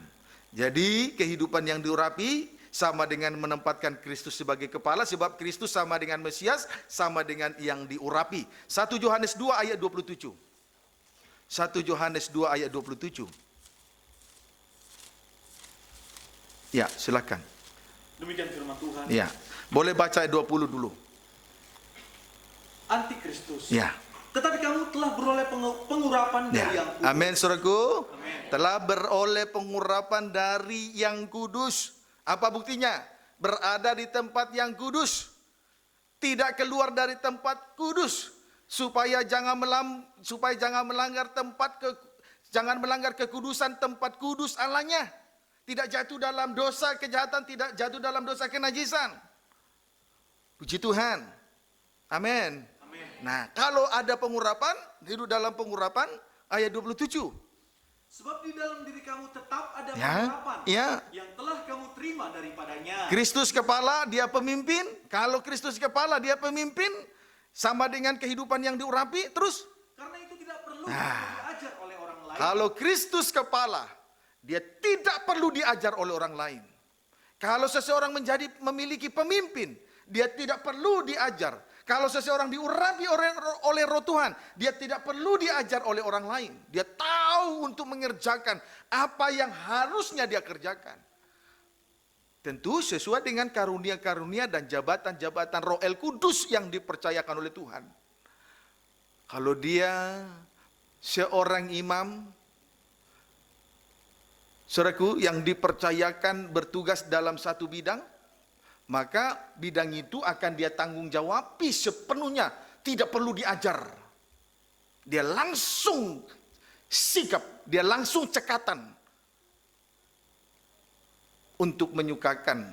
Jadi kehidupan yang diurapi sama dengan menempatkan Kristus sebagai kepala. Sebab Kristus sama dengan Mesias, sama dengan yang diurapi. 1 Yohanes 2 ayat 27. 1 Yohanes 2 ayat 27. Ya, silakan. Demikian firman Tuhan. Ya, boleh baca ayat 20 dulu. Antikristus Ya. Tetapi kamu telah beroleh pengurapan dari yang kudus. Amin, saudaraku. Amin. Telah beroleh pengurapan dari yang kudus. Apa buktinya? Berada di tempat yang kudus. Tidak keluar dari tempat kudus. Supaya jangan melanggar jangan melanggar kekudusan tempat kudus Allahnya. Tidak jatuh dalam dosa kejahatan, tidak jatuh dalam dosa kenajisan. Puji Tuhan. Amin. Amin. Nah, kalau ada pengurapan, hidup dalam pengurapan, ayat 27. Sebab di dalam diri kamu tetap ada Ya, pengurapan ya. yang telah kamu terima daripadanya. Kristus kepala, dia pemimpin. Kalau Kristus kepala, dia pemimpin, sama dengan kehidupan yang diurapi, terus. Karena itu tidak perlu diajar oleh orang lain. Kalau Kristus kepala, dia tidak perlu diajar oleh orang lain. Kalau seseorang memiliki pemimpin, dia tidak perlu diajar. Kalau seseorang diurapi oleh roh Tuhan, dia tidak perlu diajar oleh orang lain. Dia tahu untuk mengerjakan apa yang harusnya dia kerjakan. Tentu sesuai dengan karunia-karunia dan jabatan-jabatan Roh El Kudus yang dipercayakan oleh Tuhan. Kalau dia seorang imam, saudaraku, yang dipercayakan bertugas dalam satu bidang, maka bidang itu akan dia tanggung jawabi sepenuhnya, tidak perlu diajar. Dia langsung sikap, dia langsung cekatan untuk menyukakan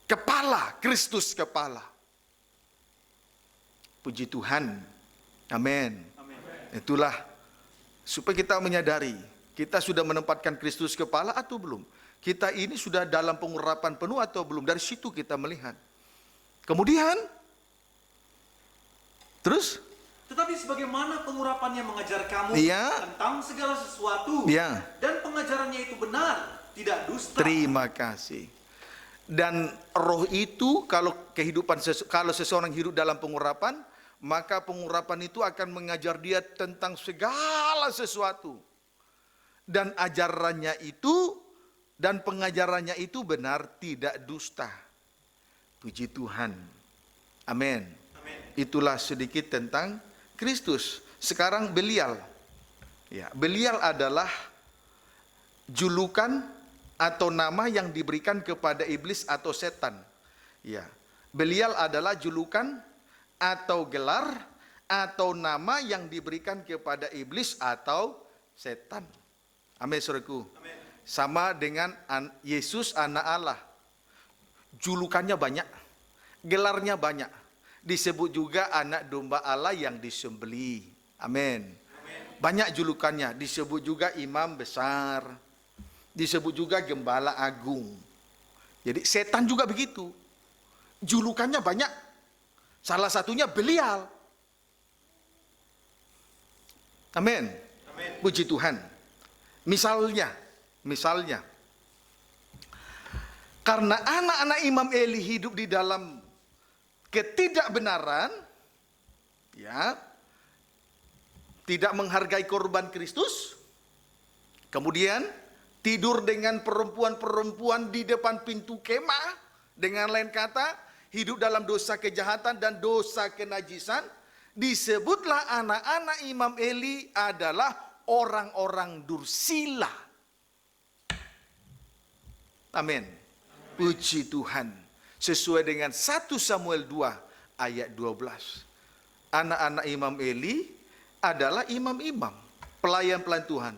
kepala, Kristus kepala. Puji Tuhan. Amin. Itulah supaya kita menyadari, kita sudah menempatkan Kristus kepala atau belum? Kita ini sudah dalam pengurapan penuh atau belum? Dari situ kita melihat. Kemudian, terus? Tetapi sebagaimana pengurapannya mengajar kamu Iya. tentang segala sesuatu, Iya. dan pengajarannya itu benar, tidak dusta. Terima kasih. Dan roh itu kalau seseorang hidup dalam pengurapan, maka pengurapan itu akan mengajar dia tentang segala sesuatu. Dan ajarannya itu dan pengajarannya itu benar, tidak dusta. Puji Tuhan. Amin. Amin. Itulah sedikit tentang Kristus. Sekarang Belial. Ya, Belial adalah julukan atau nama yang diberikan kepada iblis atau setan. Ya, Belial adalah julukan atau gelar atau nama yang diberikan kepada iblis atau setan. Amin, saudaraku. Amin. Sama dengan Yesus anak Allah. Julukannya banyak, gelarnya banyak. Disebut juga anak domba Allah yang disembelih. Amin. Banyak julukannya. Disebut juga imam besar. Disebut juga gembala agung. Jadi setan juga begitu. Julukannya banyak. Salah satunya Belial. Amin. Puji Tuhan. Misalnya, karena anak-anak Imam Eli hidup di dalam ketidakbenaran, ya, tidak menghargai korban Kristus, kemudian tidur dengan perempuan-perempuan di depan pintu kemah, dengan lain kata, hidup dalam dosa kejahatan dan dosa kenajisan, disebutlah anak-anak Imam Eli adalah orang-orang dursila. Amin. Puji Tuhan. Sesuai dengan 1 Samuel 2 ayat 12. Anak-anak Imam Eli adalah imam-imam, pelayan-pelayan Tuhan,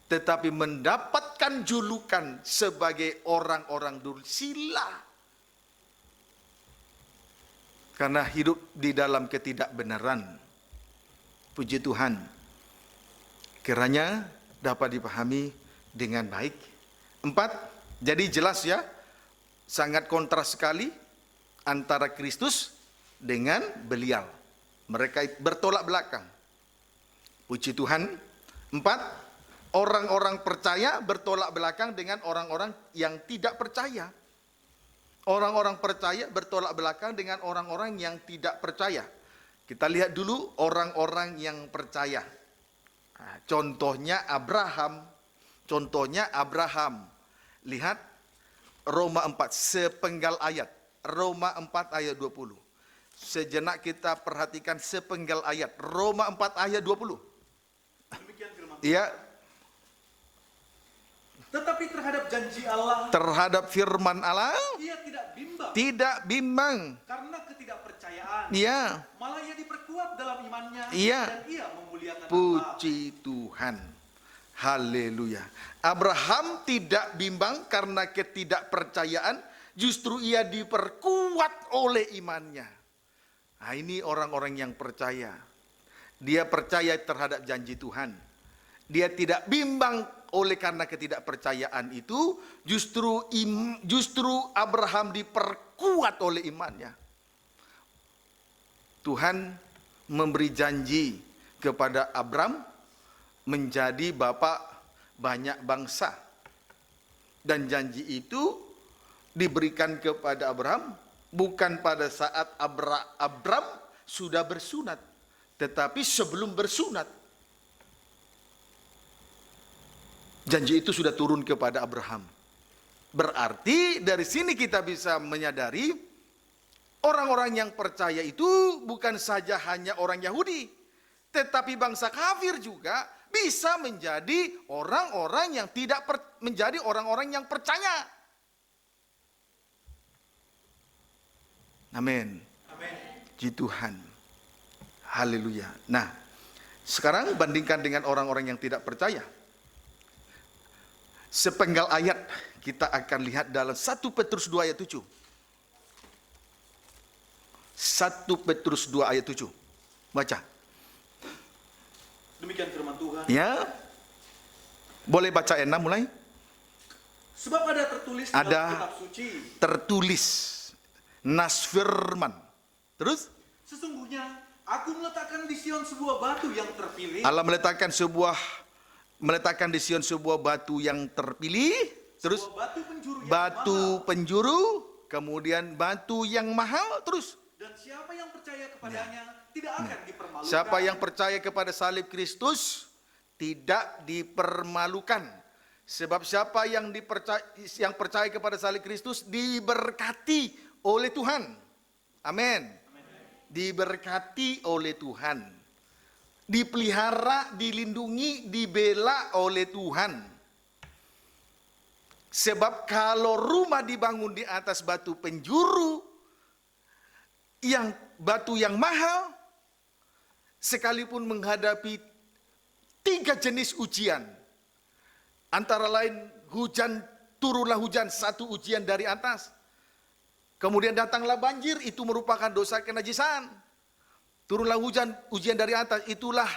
tetapi mendapatkan julukan sebagai orang-orang dursila karena hidup di dalam ketidakbenaran. Puji Tuhan. Kiranya dapat dipahami dengan baik. 4. Jadi jelas ya, sangat kontras sekali antara Kristus dengan Belial. Mereka bertolak belakang. Puji Tuhan. 4. Orang-orang percaya bertolak belakang dengan orang-orang yang tidak percaya. Orang-orang percaya bertolak belakang dengan orang-orang yang tidak percaya. Kita lihat dulu orang-orang yang percaya. Nah, contohnya Abraham. Lihat Roma 4, sepenggal ayat. Roma 4 ayat 20. sejenak kita perhatikan sepenggal ayat. Roma 4 ayat 20. Demikian firman Tuhan. Ya, Tetapi terhadap janji Allah, terhadap firman Allah ia tidak bimbang tidak bimbang. karena ketidakpercayaan. Ya, Malah ia diperkuat dalam imannya Iya. dan ia memuliakan Allah. puji Tuhan. Haleluya. Abraham tidak bimbang karena ketidakpercayaan, justru ia diperkuat oleh imannya. Nah, ini orang-orang yang percaya. Dia percaya terhadap janji Tuhan. Dia tidak bimbang oleh karena ketidakpercayaan itu, justru Abraham diperkuat oleh imannya. Tuhan memberi janji kepada Abraham menjadi bapak banyak bangsa. Dan janji itu diberikan kepada Abraham bukan pada saat Abraham sudah bersunat, tetapi sebelum bersunat. Janji itu sudah turun kepada Abraham. Berarti dari sini kita bisa menyadari orang-orang yang percaya itu bukan saja hanya orang Yahudi, tetapi bangsa kafir juga bisa menjadi orang-orang yang menjadi orang-orang yang percaya. Amin. Amin. Puji Tuhan. Haleluya. Nah, sekarang bandingkan dengan orang-orang yang tidak percaya. Sepenggal ayat kita akan lihat dalam 1 Petrus 2 ayat 7. 1 Petrus 2 ayat 7. Baca. Demikian firman Tuhan. Ya. Boleh baca ayat 6 mulai? Sebab ada tertulis Ada. dalam kitab suci, Tertulis. Nas firman. Terus? sesungguhnya aku meletakkan di Sion sebuah batu yang terpilih, Allah meletakkan di Sion sebuah batu yang terpilih. Terus? sebuah batu penjuru yang Batu mahal. penjuru. Kemudian batu yang mahal. Terus? Dan siapa yang percaya kepadanya tidak akan dipermalukan. Siapa yang percaya kepada salib Kristus tidak dipermalukan. Sebab siapa yang percaya kepada salib Kristus diberkati oleh Tuhan. Amin. Diberkati oleh Tuhan. Dipelihara, dilindungi, dibela oleh Tuhan. Sebab kalau rumah dibangun di atas batu penjuru, yang batu yang mahal, sekalipun menghadapi 3 jenis ujian, antara lain turunlah hujan, 1 ujian dari atas, kemudian datanglah banjir, itu merupakan dosa kenajisan. Turunlah ujian dari atas, itulah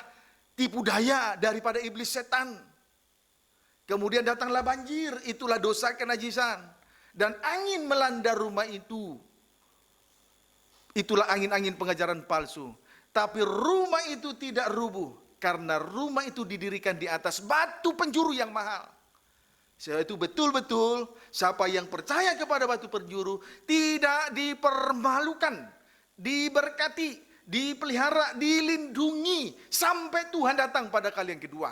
tipu daya daripada iblis setan. Kemudian datanglah banjir, itulah dosa kenajisan. Dan angin melanda rumah itu, itulah angin-angin pengajaran palsu. Tapi rumah itu tidak rubuh, karena rumah itu didirikan di atas batu penjuru yang mahal. Sebab itu betul-betul siapa yang percaya kepada batu penjuru tidak dipermalukan, diberkati, dipelihara, dilindungi sampai Tuhan datang pada kali yang kedua.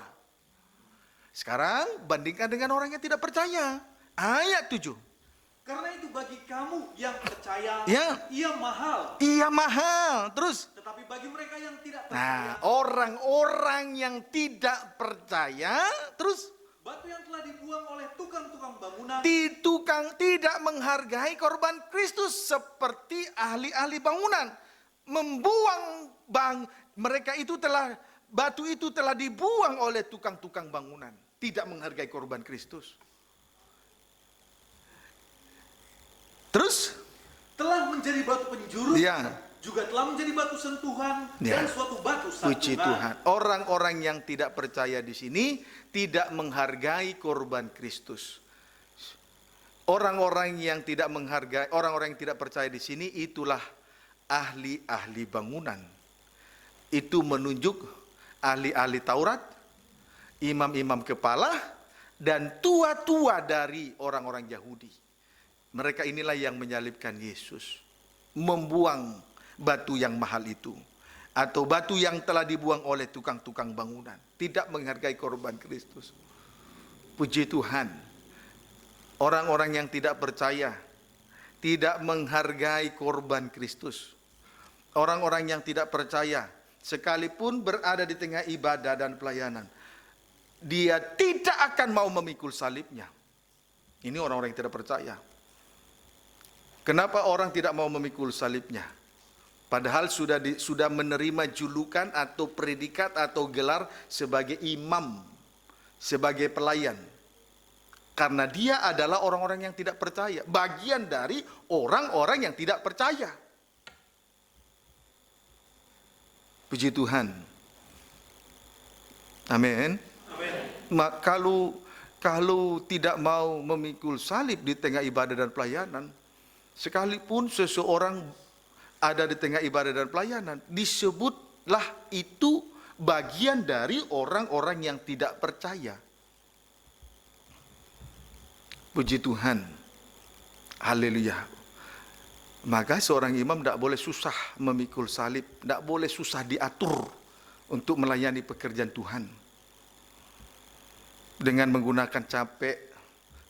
Sekarang bandingkan dengan orang yang tidak percaya. Ayat 7. Karena itu bagi kamu yang percaya, Ya. ia mahal. Iya mahal. Terus? Tetapi bagi mereka yang tidak Nah, percaya, orang-orang yang tidak percaya, terus batu yang telah dibuang oleh tukang-tukang bangunan, tidak menghargai korban Kristus seperti ahli-ahli bangunan. Batu itu telah dibuang oleh tukang-tukang bangunan. Tidak menghargai korban Kristus. Terus? telah menjadi batu penjuru, Ya. juga telah menjadi batu sentuhan, Ya. dan suatu batu Puji sandungan. Tuhan. Orang-orang yang tidak percaya di sini tidak menghargai korban Kristus. Orang-orang yang tidak menghargai, orang-orang yang tidak percaya di sini itulah ahli-ahli bangunan. Itu menunjuk ahli-ahli Taurat, imam-imam kepala, dan tua-tua dari orang-orang Yahudi. Mereka inilah yang menyalibkan Yesus, membuang batu yang mahal itu, atau batu yang telah dibuang oleh tukang-tukang bangunan, tidak menghargai korban Kristus. Puji Tuhan. Orang-orang yang tidak percaya, tidak menghargai korban Kristus, orang-orang yang tidak percaya, sekalipun berada di tengah ibadah dan pelayanan, dia tidak akan mau memikul salibnya. Ini orang-orang yang tidak percaya. Kenapa orang tidak mau memikul salibnya? Padahal sudah menerima julukan atau predikat atau gelar sebagai imam, sebagai pelayan. Karena dia adalah orang-orang yang tidak percaya, bagian dari orang-orang yang tidak percaya. Puji Tuhan. Amin. Kalau tidak mau memikul salib di tengah ibadah dan pelayanan, sekalipun seseorang ada di tengah ibadah dan pelayanan, disebutlah itu bagian dari orang-orang yang tidak percaya. Puji Tuhan. Haleluya. Maka seorang imam tidak boleh susah memikul salib, tidak boleh susah diatur untuk melayani pekerjaan Tuhan. Dengan menggunakan capek,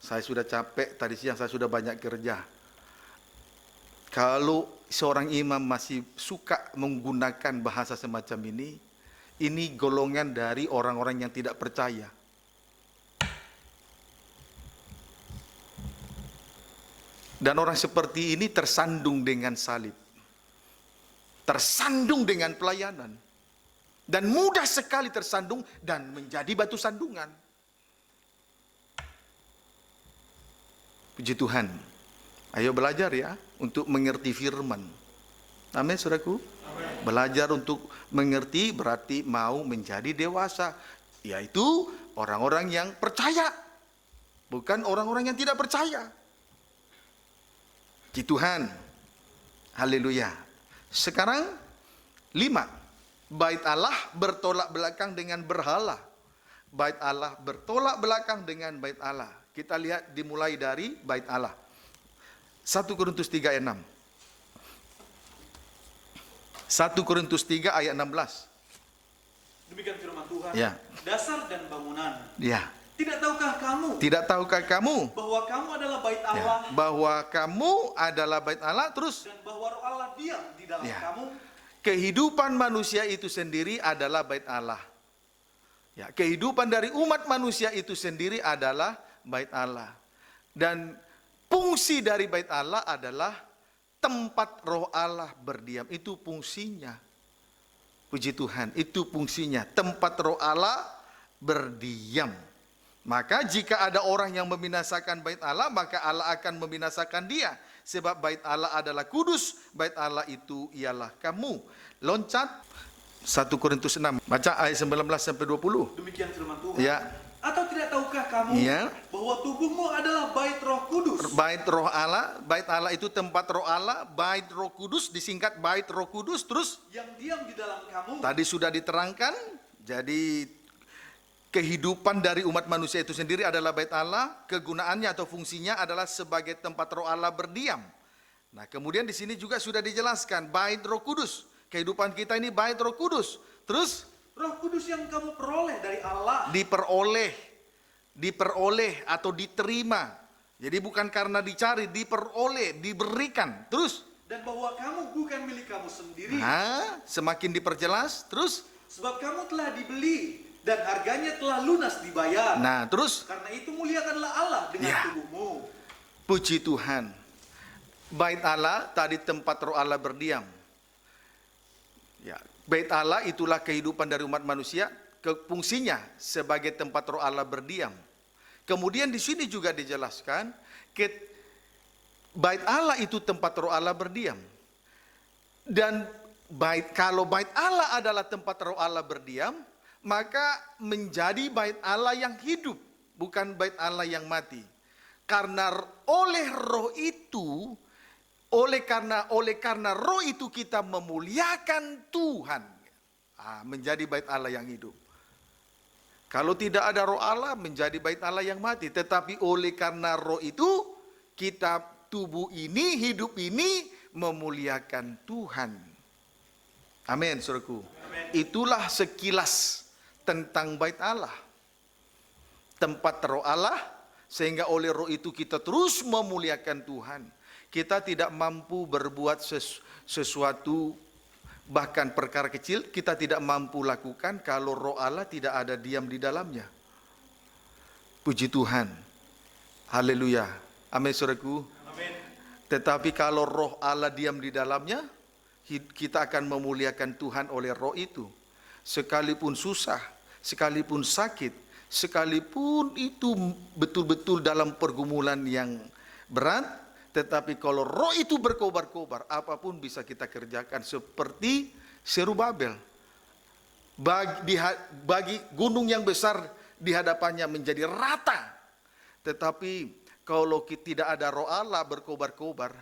saya sudah capek, tadi siang saya sudah banyak kerja. Kalau seorang imam masih suka menggunakan bahasa semacam ini golongan dari orang-orang yang tidak percaya. Dan orang seperti ini tersandung dengan salib, tersandung dengan pelayanan, dan mudah sekali tersandung dan menjadi batu sandungan. Puji Tuhan. Ayo belajar ya untuk mengerti firman. Amin, saudaraku. Amin. Belajar untuk mengerti berarti mau menjadi dewasa, yaitu orang-orang yang percaya, bukan orang-orang yang tidak percaya. Puji Tuhan. Haleluya. Sekarang 5. Bait Allah bertolak belakang dengan berhala. Bait Allah bertolak belakang dengan bait Allah. Kita lihat dimulai dari bait Allah. 1 Korintus 3 ayat 6. 1 Korintus 3 ayat 16. Demikian firman Tuhan. Ya. Dasar dan bangunan. Ya. Tidak tahukah kamu? Tidak tahukah kamu Bahwa kamu adalah bait ya, Allah. bahwa kamu adalah bait Allah, terus Dan bahwa roh Allah diam di dalam ya, kamu. kehidupan manusia itu sendiri adalah bait Allah. Ya, kehidupan dari umat manusia itu sendiri adalah bait Allah. Dan fungsi dari bait Allah adalah tempat roh Allah berdiam. Itu fungsinya. Puji Tuhan, itu fungsinya. Tempat roh Allah berdiam. Maka jika ada orang yang membinasakan bait Allah, maka Allah akan membinasakan dia. Sebab bait Allah adalah kudus, bait Allah itu ialah kamu. Loncat 1 Korintus 6, baca ayat 19 sampai 20. Demikian firman Tuhan. Ya. Atau tidak tahukah kamu Ya. bahwa tubuhmu adalah bait Roh Kudus? Bait roh Allah itu tempat roh Allah, bait Roh Kudus disingkat bait Roh Kudus, terus Yang diam di dalam kamu. tadi sudah diterangkan. Jadi kehidupan dari umat manusia itu sendiri adalah bait Allah, kegunaannya atau fungsinya adalah sebagai tempat roh Allah berdiam. Nah, kemudian di sini juga sudah dijelaskan bait Roh Kudus. Kehidupan kita ini bait Roh Kudus. Terus Roh Kudus yang kamu peroleh dari Allah. diperoleh atau diterima. Jadi bukan karena dicari, diperoleh, diberikan. Terus Dan bahwa kamu bukan milik kamu sendiri. nah, semakin diperjelas. Terus Sebab kamu telah dibeli dan harganya telah lunas dibayar. nah, terus Karena itu muliakanlah Allah dengan Ya. tubuhmu. puji Tuhan. Bait Allah tadi tempat roh Allah berdiam. Ya, bait Allah itulah kehidupan dari umat manusia, fungsinya sebagai tempat roh Allah berdiam. Kemudian di sini juga dijelaskan, bait Allah itu tempat roh Allah berdiam. Dan kalau bait Allah adalah tempat roh Allah berdiam, maka menjadi bait Allah yang hidup, bukan bait Allah yang mati. Karena oleh roh itu, oleh karena roh itu kita memuliakan Tuhan. Menjadi bait Allah yang hidup. Kalau tidak ada roh Allah, menjadi bait Allah yang mati. Tetapi oleh karena roh itu, kita tubuh ini, hidup ini memuliakan Tuhan. Amin, saudaraku. Amin. Itulah sekilas tentang bait Allah. Tempat roh Allah, sehingga oleh roh itu kita terus memuliakan Tuhan. Kita tidak mampu berbuat sesuatu Bahkan perkara kecil kita tidak mampu lakukan kalau Roh Allah tidak ada diam di dalamnya. Puji Tuhan. Haleluya. Amin, saudaraku. Amin. Tetapi kalau Roh Allah diam di dalamnya, kita akan memuliakan Tuhan oleh Roh itu. Sekalipun susah, sekalipun sakit, sekalipun itu betul-betul dalam pergumulan yang berat, tetapi kalau Roh itu berkobar-kobar, apapun bisa kita kerjakan. Seperti Serubabel, bagi gunung yang besar di hadapannya menjadi rata. Tetapi kalau tidak ada Roh Allah berkobar-kobar,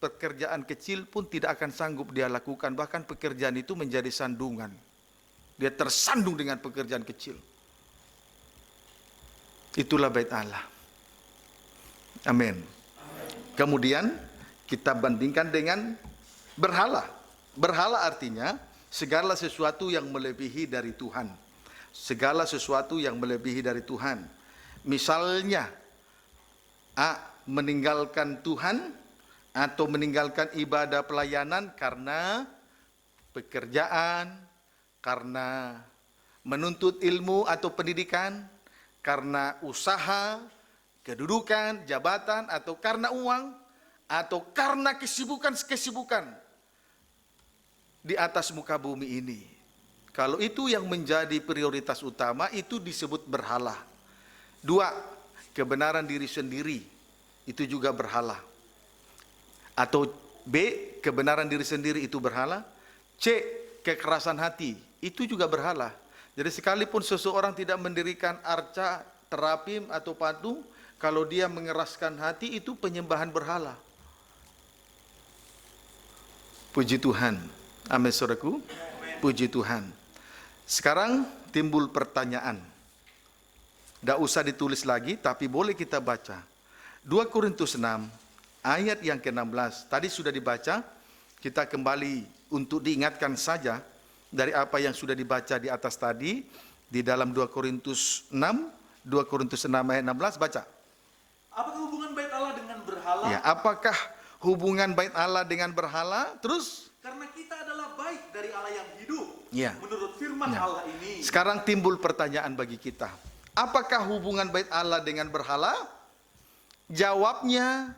pekerjaan kecil pun tidak akan sanggup dia lakukan. Bahkan pekerjaan itu menjadi sandungan. Dia tersandung dengan pekerjaan kecil. Itulah bait Allah. Amin. Kemudian kita bandingkan dengan berhala. Berhala artinya segala sesuatu yang melebihi dari Tuhan. Segala sesuatu yang melebihi dari Tuhan. Misalnya, meninggalkan Tuhan atau meninggalkan ibadah pelayanan karena pekerjaan, karena menuntut ilmu atau pendidikan, karena usaha, kedudukan, jabatan, atau karena uang, atau karena kesibukan di atas muka bumi ini. Kalau itu yang menjadi prioritas utama, itu disebut berhala. 2, kebenaran diri sendiri, itu juga berhala. Atau B, kebenaran diri sendiri itu berhala. C, kekerasan hati, itu juga berhala. Jadi sekalipun seseorang tidak mendirikan arca, terapim, atau patung, kalau dia mengeraskan hati, itu penyembahan berhala. Puji Tuhan. Amin, saudaraku. Puji Tuhan. Sekarang timbul pertanyaan. Tidak usah ditulis lagi, tapi boleh kita baca. 2 Korintus 6, ayat yang ke-16. Tadi sudah dibaca, kita kembali untuk diingatkan saja dari apa yang sudah dibaca di atas tadi. Di dalam 2 Korintus 6, 2 Korintus 6 ayat 16, baca. Apakah hubungan bait Allah dengan berhala? Ya, apakah hubungan bait Allah dengan berhala? Terus? Karena kita adalah bait dari Allah yang hidup. Ya. Menurut firman Ya. Allah ini. Sekarang timbul pertanyaan bagi kita. Apakah hubungan bait Allah dengan berhala? Jawabnya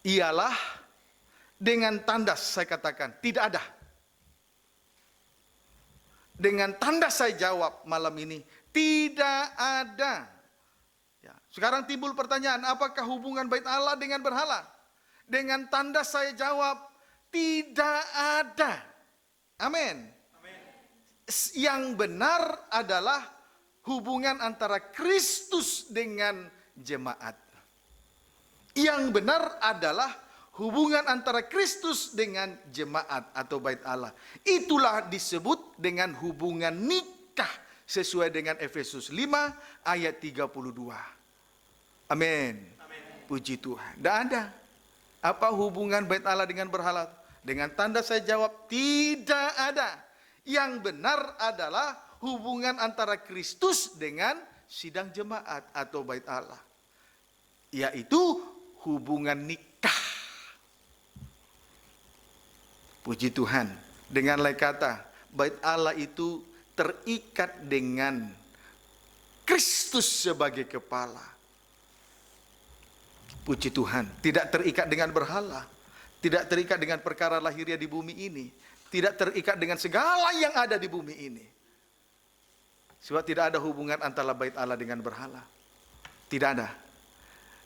ialah dengan tandas, saya katakan, tidak ada. Dengan tandas saya jawab malam ini, tidak ada. Ya. Sekarang timbul pertanyaan, apakah hubungan bait Allah dengan berhala? Dengan tandas saya jawab, tidak ada. Amin. Yang benar adalah hubungan antara Kristus dengan jemaat. Yang benar adalah hubungan antara Kristus dengan jemaat atau bait Allah. Itulah disebut dengan hubungan nikah sesuai dengan Efesus 5 ayat 32. Amin. Puji Tuhan. Tidak ada. Apa hubungan bait Allah dengan berhala? Dengan tanda saya jawab, tidak ada. Yang benar adalah hubungan antara Kristus dengan sidang jemaat atau bait Allah. Yaitu hubungan nikah. Puji Tuhan. Dengan lain kata, bait Allah itu terikat dengan Kristus sebagai kepala. Puji Tuhan. Tidak terikat dengan berhala. Tidak terikat dengan perkara lahiriah di bumi ini. Tidak terikat dengan segala yang ada di bumi ini. Sebab tidak ada hubungan antara bait Allah dengan berhala. Tidak ada.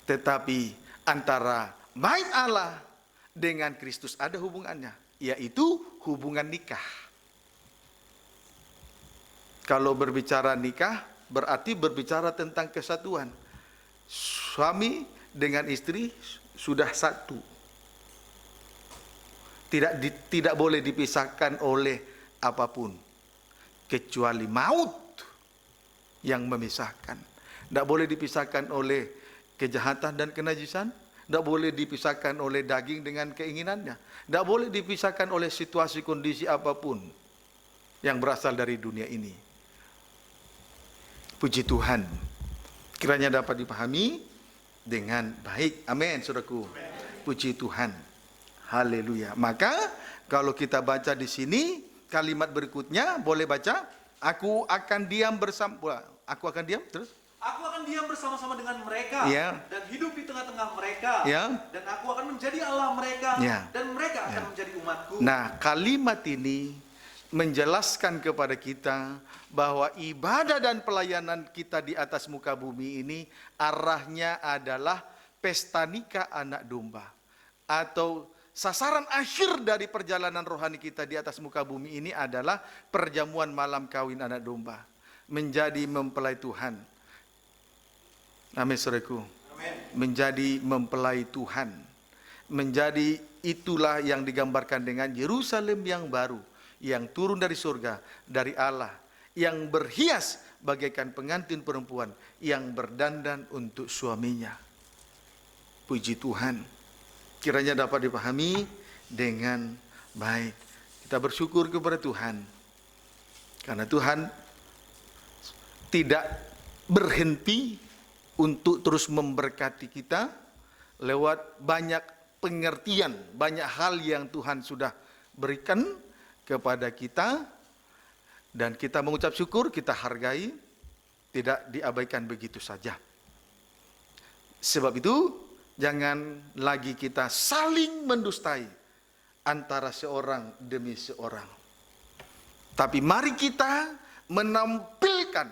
Tetapi antara bait Allah dengan Kristus ada hubungannya. Yaitu hubungan nikah. Kalau berbicara nikah, berarti berbicara tentang kesatuan. Suami dengan istri sudah satu. Tidak boleh dipisahkan oleh apapun. Kecuali maut yang memisahkan. Tidak boleh dipisahkan oleh kejahatan dan kenajisan. Tidak boleh dipisahkan oleh daging dengan keinginannya. Tidak boleh dipisahkan oleh situasi kondisi apapun yang berasal dari dunia ini. Puji Tuhan. Kiranya dapat dipahami dengan baik. Amin, saudaraku. Puji Tuhan. Haleluya. Maka kalau kita baca di sini kalimat berikutnya, boleh baca, aku akan diam bersama, aku akan diam terus. Aku akan diam bersama-sama dengan mereka Ya. dan hidup di tengah-tengah mereka. Ya. Dan aku akan menjadi Allah mereka Ya. dan mereka akan menjadi umatku. Nah, kalimat ini menjelaskan kepada kita bahwa ibadah dan pelayanan kita di atas muka bumi ini arahnya adalah pesta nikah anak domba, atau sasaran akhir dari perjalanan rohani kita di atas muka bumi ini adalah perjamuan malam kawin anak domba, menjadi mempelai Tuhan. Amin, saudaraku. Menjadi mempelai Tuhan. Menjadi itulah yang digambarkan dengan Yerusalem yang baru, yang turun dari surga, dari Allah, yang berhias bagaikan pengantin perempuan yang berdandan untuk suaminya. Puji Tuhan. Kiranya dapat dipahami dengan baik. Kita bersyukur kepada Tuhan. Karena Tuhan tidak berhenti untuk terus memberkati kita lewat banyak pengertian, banyak hal yang Tuhan sudah berikan kepada kita, dan kita mengucap syukur, kita hargai, tidak diabaikan begitu saja. Sebab itu jangan lagi kita saling mendustai antara seorang demi seorang, tapi mari kita menampilkan,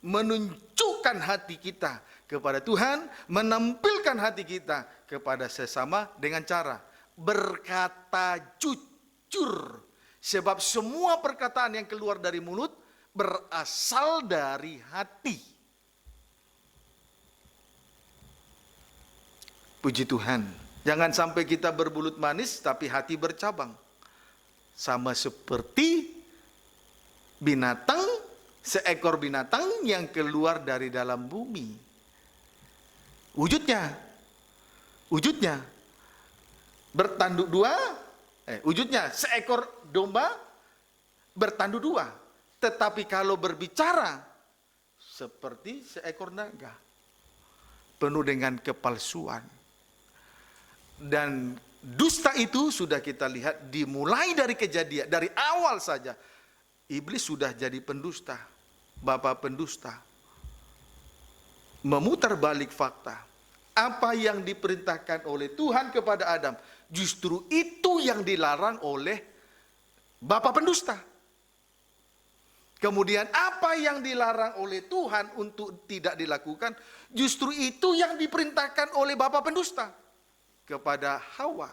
menunjukkan hati kita kepada Tuhan, menampilkan hati kita kepada sesama dengan cara berkata jujur. Sebab semua perkataan yang keluar dari mulut berasal dari hati. Puji Tuhan. Jangan sampai kita berbulut manis tapi hati bercabang. Sama seperti binatang, seekor binatang yang keluar dari dalam bumi. Wujudnya bertanduk dua, wujudnya seekor domba bertanduk dua, tetapi kalau berbicara seperti seekor naga, penuh dengan kepalsuan. Dan dusta itu sudah kita lihat dimulai dari kejadian, dari awal saja. Iblis sudah jadi pendusta, bapa pendusta. Memutar balik fakta. Apa yang diperintahkan oleh Tuhan kepada Adam, justru itu yang dilarang oleh bapa pendusta. Kemudian apa yang dilarang oleh Tuhan untuk tidak dilakukan, justru itu yang diperintahkan oleh bapa pendusta kepada Hawa.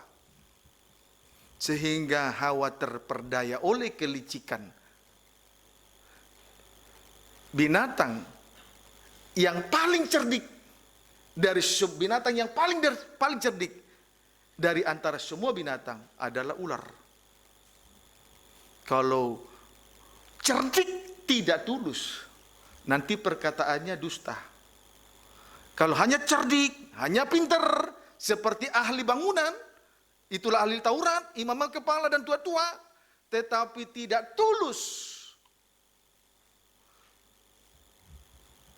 Sehingga Hawa terperdaya oleh kelicikan binatang yang paling cerdik dari binatang yang paling cerdik dari antara semua binatang adalah ular. Kalau cerdik tidak tulus, nanti perkataannya dusta. Kalau hanya cerdik, hanya pintar, seperti ahli bangunan, itulah ahli Taurat, imam kepala dan tua-tua, tetapi tidak tulus,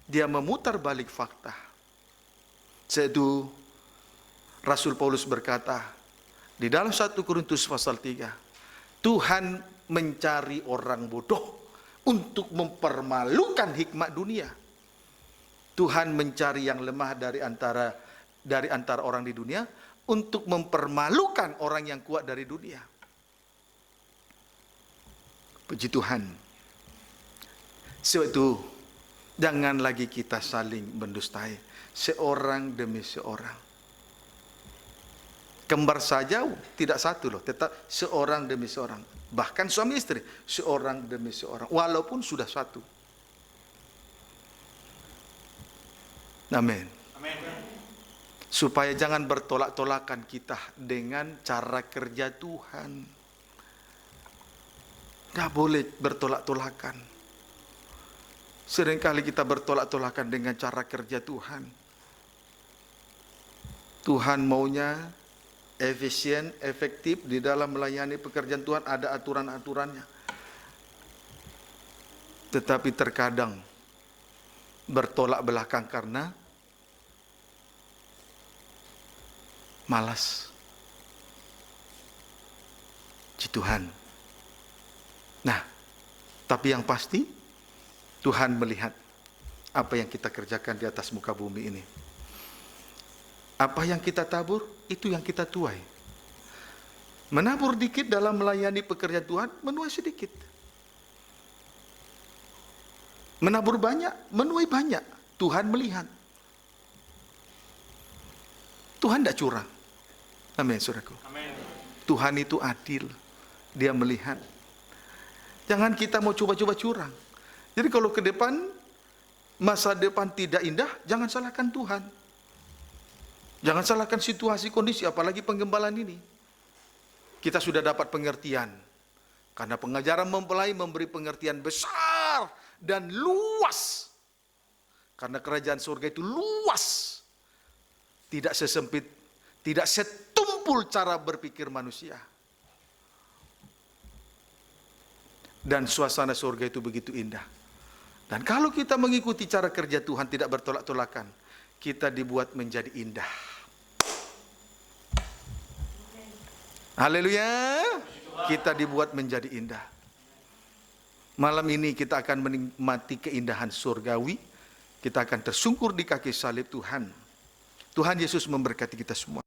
dia memutar balik fakta. Itu Rasul Paulus berkata di dalam 1 Korintus pasal 3, Tuhan mencari orang bodoh untuk mempermalukan hikmat dunia. Tuhan mencari yang lemah dari antara orang di dunia untuk mempermalukan orang yang kuat dari dunia. Puji Tuhan. Sebab itu jangan lagi kita saling mendustai seorang demi seorang. Kembar saja tidak satu loh, tetap seorang demi seorang. Bahkan suami istri seorang demi seorang, walaupun sudah satu. Amin. Supaya jangan bertolak-tolakan kita dengan cara kerja Tuhan. Gak boleh bertolak-tolakan. Seringkali kita bertolak-tolakan dengan cara kerja Tuhan. Tuhan maunya efisien, efektif di dalam melayani pekerjaan Tuhan, ada aturan-aturannya. Tetapi terkadang bertolak belakang karena malas. Puji Tuhan. Nah, tapi yang pasti Tuhan melihat apa yang kita kerjakan di atas muka bumi ini. Apa yang kita tabur, itu yang kita tuai. Menabur dikit dalam melayani pekerjaan Tuhan, menuai sedikit. Menabur banyak, menuai banyak. Tuhan melihat. Tuhan tidak curang. Amin, saudaraku. Amin. Tuhan itu adil. Dia melihat. Jangan kita mau coba-coba curang. Jadi kalau ke depan, masa depan tidak indah, jangan salahkan Tuhan. Jangan salahkan situasi, kondisi, apalagi penggembalaan ini. Kita sudah dapat pengertian. Karena pengajaran mempelai memberi pengertian besar dan luas. Karena kerajaan surga itu luas. Tidak sesempit, tidak setumpul cara berpikir manusia. Dan suasana surga itu begitu indah. Dan kalau kita mengikuti cara kerja Tuhan tidak bertolak-tolakan, kita dibuat menjadi indah. Haleluya. Kita dibuat menjadi indah. Malam ini kita akan menikmati keindahan surgawi. Kita akan tersungkur di kaki salib Tuhan. Tuhan Yesus memberkati kita semua.